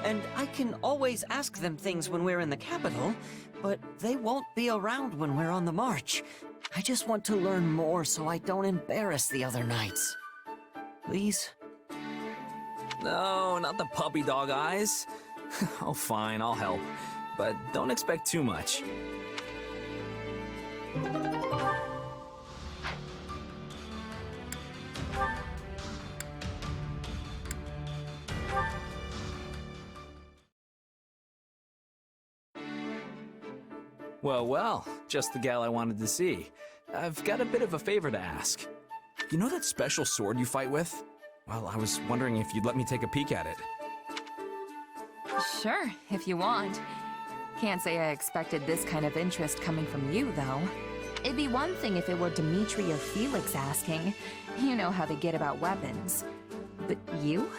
and I can always ask them things when we're in the capital, but they won't be around when we're on the march. I just want to learn more so I don't embarrass the other knights. Please?
No, not the puppy dog eyes. Oh, fine, I'll help. But don't expect too much. Well, well, just the gal I wanted to see. I've got a bit of a favor to ask. You know that special sword you fight with? Well, I was wondering if you'd let me take a peek at it.
Sure, if you want. Can't say I expected this kind of interest coming from you, though. It'd be one thing if it were Dimitri or Felix asking. You know how they get about weapons. But you?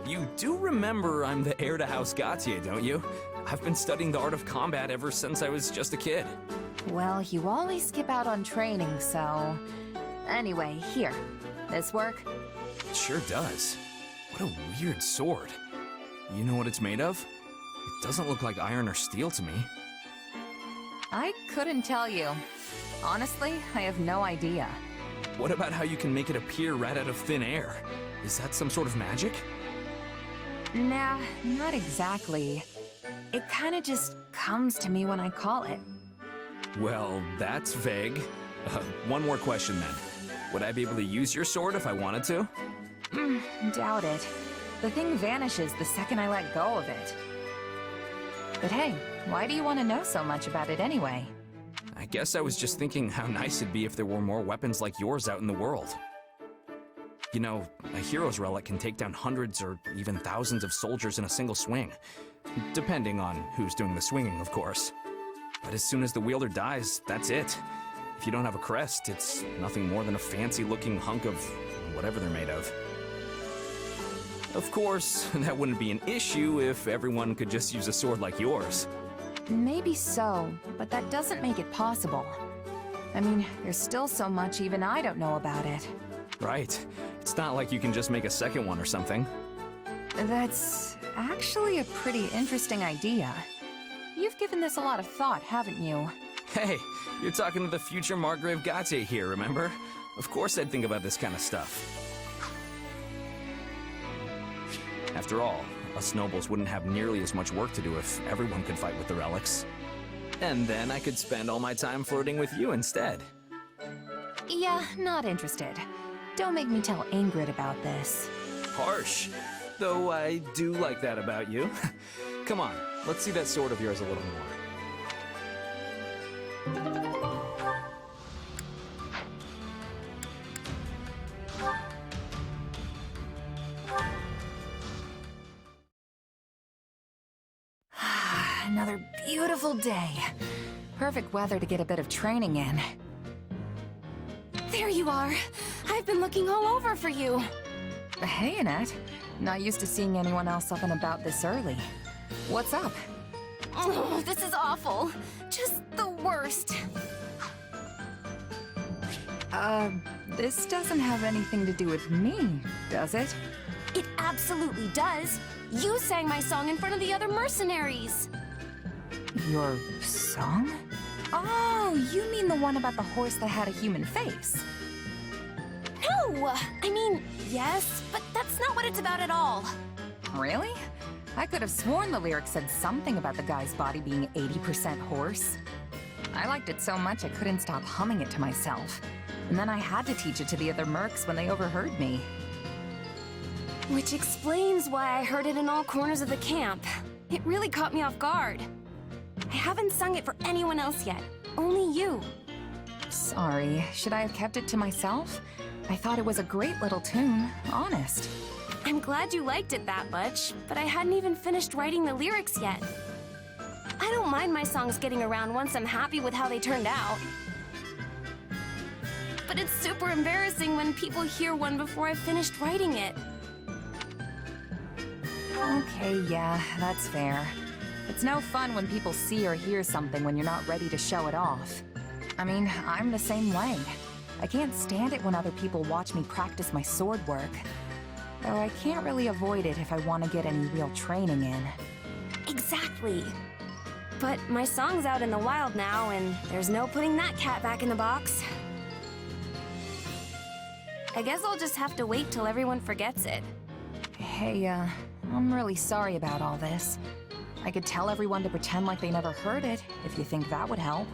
You do remember I'm the heir to House Gautier, don't you? I've been studying the art of combat ever since I was just a kid.
Well, you always skip out on training, so... Anyway, here. This work?
It sure does. What a weird sword. You know what it's made of? It doesn't look like iron or steel to me.
I couldn't tell you. Honestly, I have no idea.
What about how you can make it appear right out of thin air? Is that some sort of magic?
Nah, not exactly. It kinda just comes to me when I call it.
Well, that's vague. One more question then. Would I be able to use your sword if I wanted to?
Doubt it. The thing vanishes the second I let go of it. But hey, why do you want to know so much about it anyway?
I guess I was just thinking how nice it'd be if there were more weapons like yours out in the world. You know, a hero's relic can take down hundreds or even thousands of soldiers in a single swing. Depending on who's doing the swinging, of course. But as soon as the wielder dies, that's it. If you don't have a crest, it's nothing more than a fancy-looking hunk of whatever they're made of. Of course, that wouldn't be an issue if everyone could just use a sword like yours.
Maybe so, but that doesn't make it possible. I mean, there's still so much even I don't know about it.
Right. It's not like you can just make a second one or something.
That's actually a pretty interesting idea. You've given this a lot of thought, haven't you?
Hey, you're talking to the future Margrave Gautier here, remember? Of course I'd think about this kind of stuff. After all, us nobles wouldn't have nearly as much work to do if everyone could fight with the relics. And then I could spend all my time flirting with you instead.
Yeah, not interested. Don't make me tell Ingrid about this.
Harsh. Though I do like that about you. Come on, let's see that sword of yours a little more.
Another beautiful day. Perfect weather to get a bit of training in.
There you are. I've been looking all over for you.
Hey, Annette. Not used to seeing anyone else up and about this early. What's up?
Oh, this is awful. Just the worst.
This doesn't have anything to do with me, does it?
It absolutely does. You sang my song in front of the other mercenaries.
Your song? Oh, you mean the one about the horse that had a human face?
No! I mean, yes, but that's not what it's about at all.
Really? I could have sworn the lyrics said something about the guy's body being 80% horse. I liked it so much I couldn't stop humming it to myself. And then I had to teach it to the other mercs when they overheard me.
Which explains why I heard it in all corners of the camp. It really caught me off guard. I haven't sung it for anyone else yet. Only you.
Sorry, should I have kept it to myself? I thought it was a great little tune, honest.
I'm glad you liked it that much, but I hadn't even finished writing the lyrics yet. I don't mind my songs getting around once I'm happy with how they turned out. But it's super embarrassing when people hear one before I've finished writing it.
Okay, yeah, that's fair. It's no fun when people see or hear something when you're not ready to show it off. I mean, I'm the same way. I can't stand it when other people watch me practice my sword work. Though I can't really avoid it if I want to get any real training in.
Exactly. But my song's out in the wild now, and there's no putting that cat back in the box. I guess I'll just have to wait till everyone forgets it.
Hey, I'm really sorry about all this. I could tell everyone to pretend like they never heard it, if you think that would help.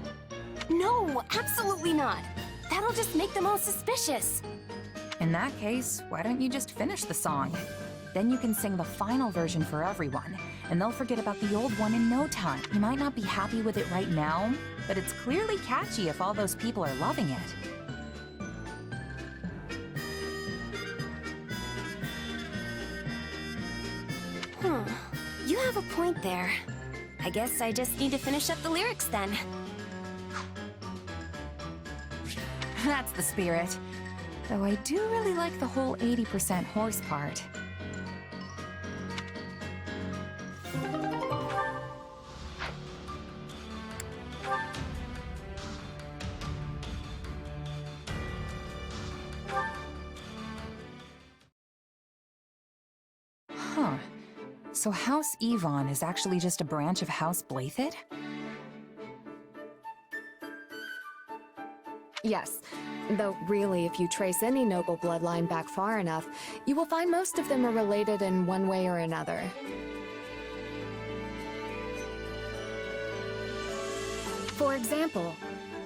No, absolutely not. That'll just make them all suspicious.
In that case, why don't you just finish the song? Then you can sing the final version for everyone, and they'll forget about the old one in no time. You might not be happy with it right now, but it's clearly catchy if all those people are loving it.
Huh. You have a point there. I guess I just need to finish up the lyrics then.
That's the spirit. Though I do really like the whole 80% horse part. Huh. So House Yvonne is actually just a branch of House Blathid?
Yes. Though really, if you trace any noble bloodline back far enough, you will find most of them are related in one way or another. For example,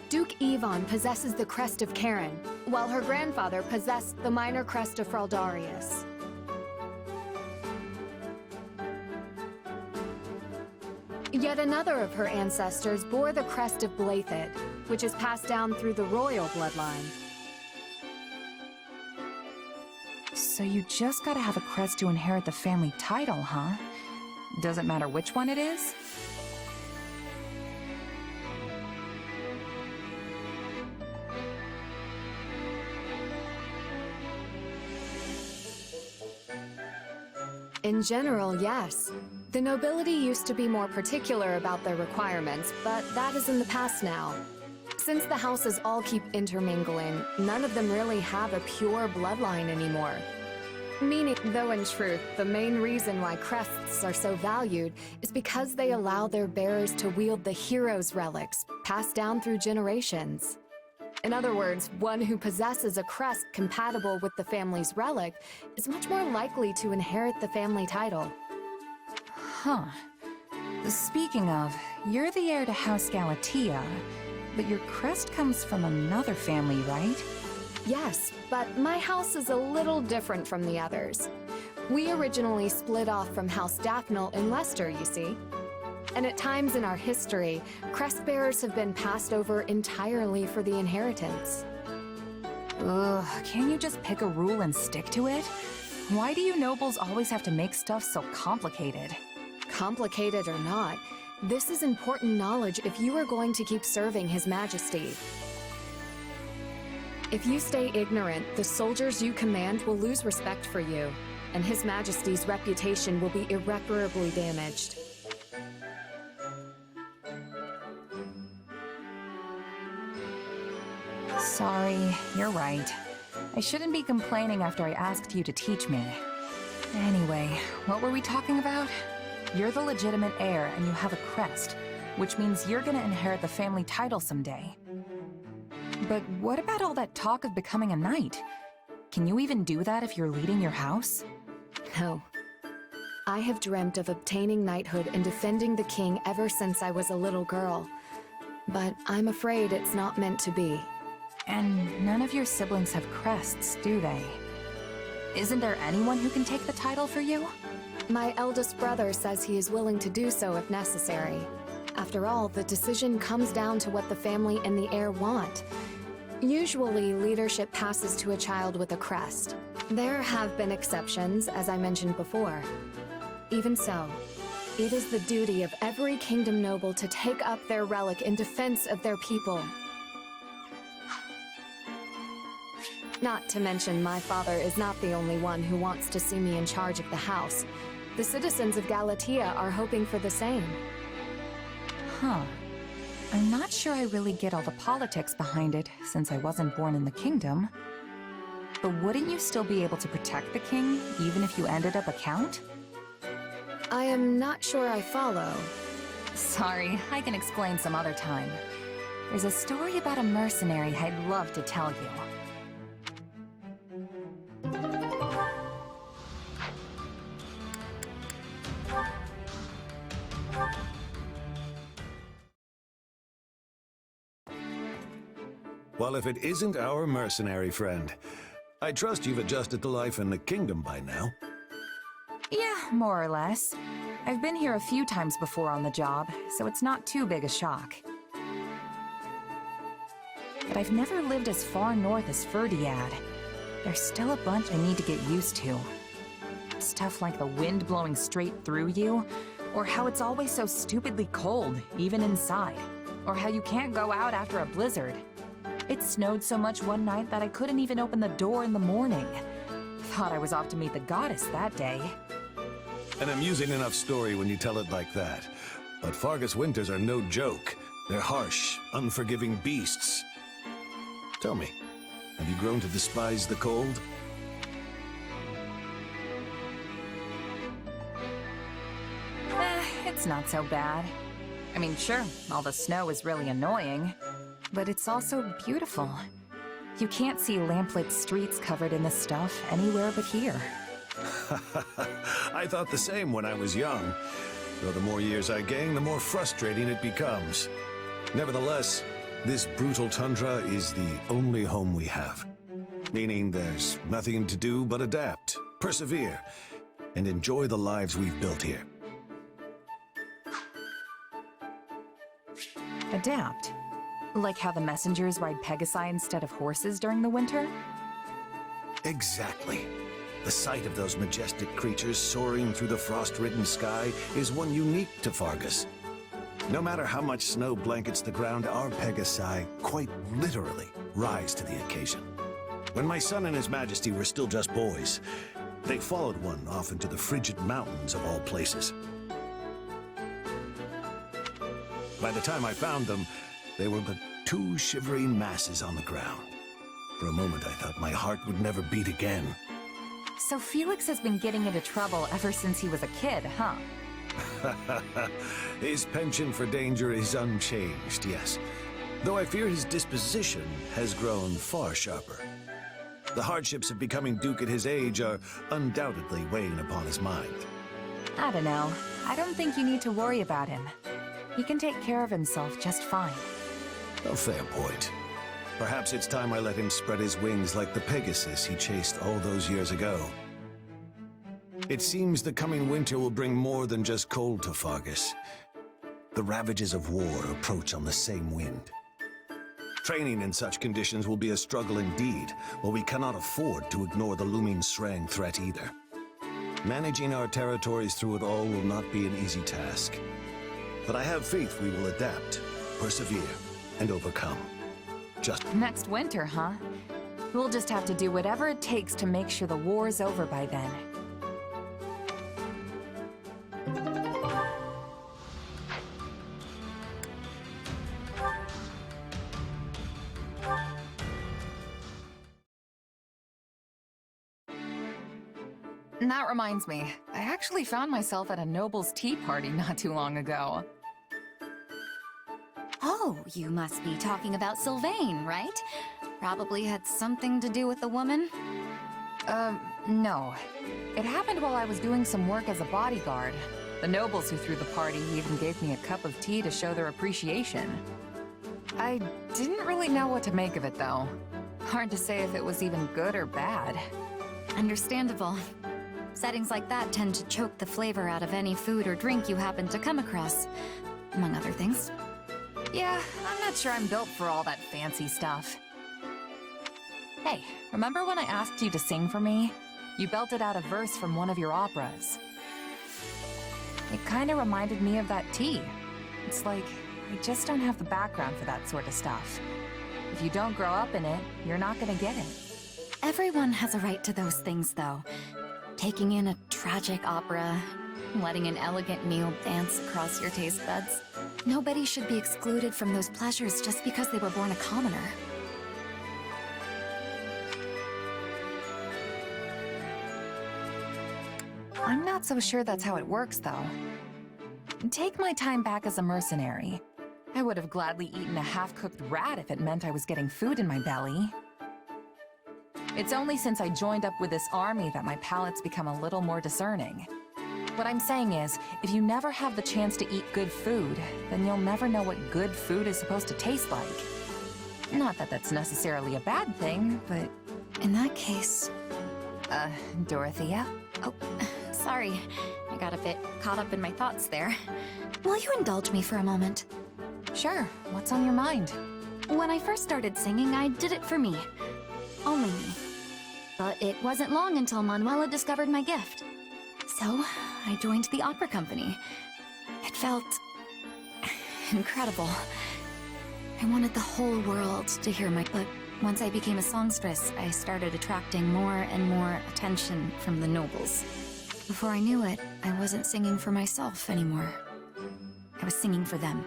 Duke Yvonne possesses the crest of Karen, while her grandfather possessed the minor crest of Fraldarius. Yet another of her ancestors bore the crest of Blathid, which is passed down through the royal bloodline.
So you just gotta have a crest to inherit the family title, huh? Doesn't matter which one it is?
In general, yes. The nobility used to be more particular about their requirements, but that is in the past now. Since the houses all keep intermingling, none of them really have a pure bloodline anymore. Meaning, though in truth, the main reason why crests are so valued is because they allow their bearers to wield the hero's relics, passed down through generations. In other words, one who possesses a crest compatible with the family's relic is much more likely to inherit the family title.
Huh. Speaking of, you're the heir to House Galatea, but your crest comes from another family, right?
Yes, but my house is a little different from the others. We originally split off from House Daphne in Leicester, you see. And at times in our history, crest bearers have been passed over entirely for the inheritance.
Ugh, can't you just pick a rule and stick to it? Why do you nobles always have to make stuff so complicated?
Complicated or not, this is important knowledge if you are going to keep serving His Majesty. If you stay ignorant, the soldiers you command will lose respect for you, and His Majesty's reputation will be irreparably damaged.
Sorry, you're right. I shouldn't be complaining after I asked you to teach me. Anyway, what were we talking about? You're the legitimate heir and you have a crest, which means you're gonna inherit the family title someday. But what about all that talk of becoming a knight? Can you even do that if you're leading your house?
No. I have dreamt of obtaining knighthood and defending the king ever since I was a little girl. But I'm afraid it's not meant to be.
And none of your siblings have crests, do they? Isn't there anyone who can take the title for you?
My eldest brother says he is willing to do so if necessary. After all, the decision comes down to what the family and the heir want. Usually, leadership passes to a child with a crest. There have been exceptions, as I mentioned before. Even so, it is the duty of every kingdom noble to take up their relic in defense of their people. Not to mention, my father is not the only one who wants to see me in charge of the house. The citizens of Galatea are hoping for the same.
Huh. I'm not sure I really get all the politics behind it, since I wasn't born in the kingdom. But wouldn't you still be able to protect the king, even if you ended up a count?
I am not sure I follow.
Sorry, I can explain some other time. There's a story about a mercenary I'd love to tell you.
Well, if it isn't our mercenary friend, I trust you've adjusted to life in the kingdom by now.
Yeah, more or less. I've been here a few times before on the job, so it's not too big a shock. But I've never lived as far north as Ferdiad. There's still a bunch I need to get used to. Stuff like the wind blowing straight through you, or how it's always so stupidly cold, even inside, or how you can't go out after a blizzard. It snowed so much one night that I couldn't even open the door in the morning. Thought I was off to meet the goddess that day.
An amusing enough story when you tell it like that. But Fargus winters are no joke. They're harsh, unforgiving beasts. Tell me, have you grown to despise the cold?
It's not so bad. I mean, sure, all the snow is really annoying, but it's also beautiful. You can't see lamplit streets covered in this stuff anywhere but here.
I thought the same when I was young. Though the more years I gain, the more frustrating it becomes. Nevertheless, this brutal tundra is the only home we have. Meaning there's nothing to do but adapt, persevere, and enjoy the lives we've built here.
Adapt? Like how the messengers ride Pegasi instead of horses during the winter?
Exactly. The sight of those majestic creatures soaring through the frost-ridden sky is one unique to Fargus. No matter how much snow blankets the ground, our Pegasi quite literally rise to the occasion. When my son and his majesty were still just boys, they followed one off into the frigid mountains of all places. By the time I found them, they were but two shivering masses on the ground. For a moment, I thought my heart would never beat again.
So Felix has been getting into trouble ever since he was a kid, huh?
His penchant for danger is unchanged, yes. Though I fear his disposition has grown far sharper. The hardships of becoming Duke at his age are undoubtedly weighing upon his mind.
I don't know. I don't think you need to worry about him. He can take care of himself just fine.
A fair point. Perhaps it's time I let him spread his wings like the Pegasus he chased all those years ago. It seems the coming winter will bring more than just cold to Fargus. The ravages of war approach on the same wind. Training in such conditions will be a struggle indeed, while we cannot afford to ignore the looming Srang threat either. Managing our territories through it all will not be an easy task. But I have faith we will adapt, persevere, and overcome. Just
next winter, huh? We'll just have to do whatever it takes to make sure the war's over by then. That reminds me, I actually found myself at a noble's tea party not too long ago.
Oh, you must be talking about Sylvain, right? Probably had something to do with the woman?
No. It happened while I was doing some work as a bodyguard. The nobles who threw the party even gave me a cup of tea to show their appreciation. I didn't really know what to make of it, though. Hard to say if it was even good or bad.
Understandable. Settings like that tend to choke the flavor out of any food or drink you happen to come across, among other things.
Yeah, I'm not sure I'm built for all that fancy stuff. Hey, remember when I asked you to sing for me? You belted out a verse from one of your operas. It kinda reminded me of that tea. It's like, I just don't have the background for that sort of stuff. If you don't grow up in it, you're not gonna get it.
Everyone has a right to those things, though. Taking in a tragic opera, letting an elegant meal dance across your taste buds. Nobody should be excluded from those pleasures just because they were born a commoner.
I'm not so sure that's how it works, though. Take my time back as a mercenary. I would have gladly eaten a half-cooked rat if it meant I was getting food in my belly. It's only since I joined up with this army that my palate's become a little more discerning. What I'm saying is, if you never have the chance to eat good food, then you'll never know what good food is supposed to taste like. Not that that's necessarily a bad thing, but...
In that case...
Dorothea?
Oh, sorry. I got a bit caught up in my thoughts there. Will you indulge me for a moment?
Sure. What's on your mind?
When I first started singing, I did it for me. Only me. But it wasn't long until Manuela discovered my gift. So, I joined the opera company. It felt... incredible. I wanted the whole world to hear my... But once I became a songstress, I started attracting more and more attention from the nobles. Before I knew it, I wasn't singing for myself anymore. I was singing for them.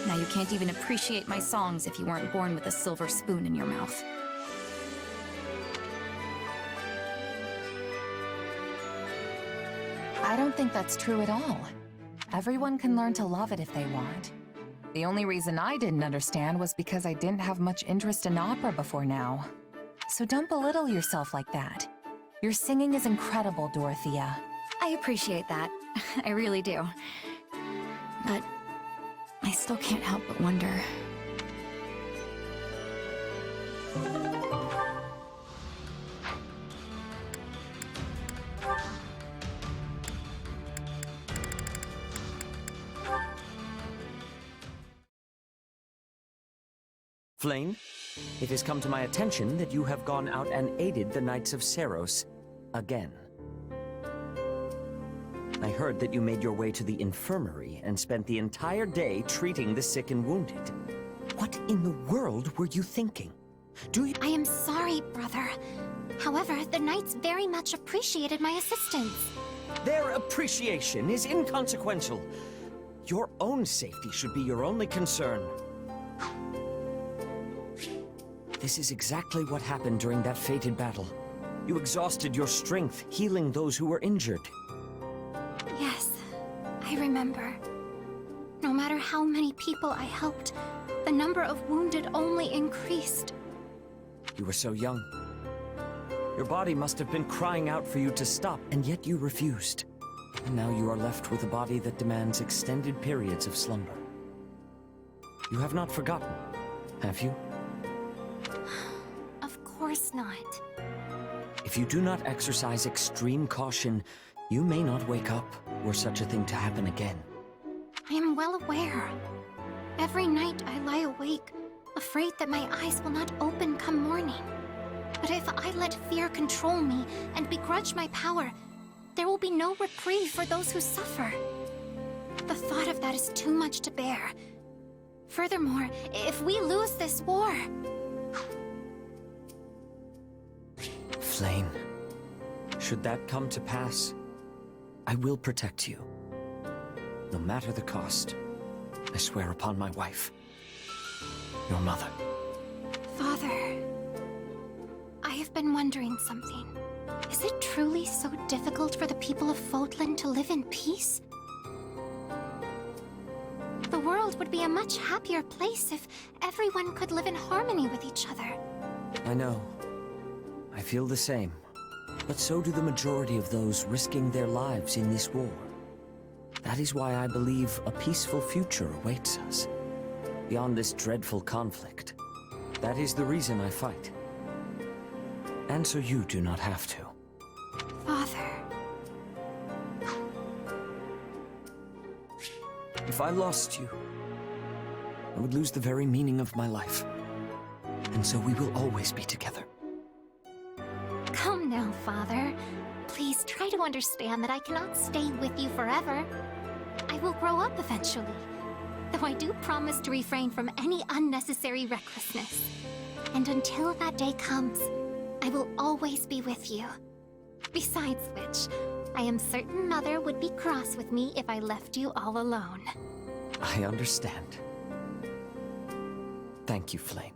Now you can't even appreciate my songs if you weren't born with a silver spoon in your mouth.
I don't think that's true at all. Everyone can learn to love it if they want. The only reason I didn't understand was because I didn't have much interest in opera before now. So don't belittle yourself like that. Your singing is incredible, Dorothea.
I appreciate that. I really do. But I still can't help but wonder.
Flame, it has come to my attention that you have gone out and aided the Knights of Seros again. I heard that you made your way to the infirmary and spent the entire day treating the sick and wounded. What in the world were you thinking?
I am sorry, brother. However, the Knights very much appreciated my assistance.
Their appreciation is inconsequential. Your own safety should be your only concern. This is exactly what happened during that fated battle. You exhausted your strength, healing those who were injured.
Yes, I remember. No matter how many people I helped, the number of wounded only increased.
You were so young. Your body must have been crying out for you to stop, and yet you refused. And now you are left with a body that demands extended periods of slumber. You have not forgotten, have you?
Of course not.
If you do not exercise extreme caution, you may not wake up were such a thing to happen again.
I am well aware. Every night I lie awake, afraid that my eyes will not open come morning. But if I let fear control me and begrudge my power, there will be no reprieve for those who suffer. The thought of that is too much to bear. Furthermore, if we lose this war...
Flame, should that come to pass, I will protect you. No matter the cost, I swear upon my wife, your mother.
Father, I have been wondering something. Is it truly so difficult for the people of Fodlan to live in peace? The world would be a much happier place if everyone could live in harmony with each other.
I know. I feel the same. But so do the majority of those risking their lives in this war. That is why I believe a peaceful future awaits us, beyond this dreadful conflict. That is the reason I fight. And so you do not have to.
Father...
If I lost you, I would lose the very meaning of my life. And so we will always be together.
Come now, Father. Please try to understand that I cannot stay with you forever. I will grow up eventually, though I do promise to refrain from any unnecessary recklessness. And until that day comes, I will always be with you. Besides which, I am certain Mother would be cross with me if I left you all alone.
I understand. Thank you, Flame.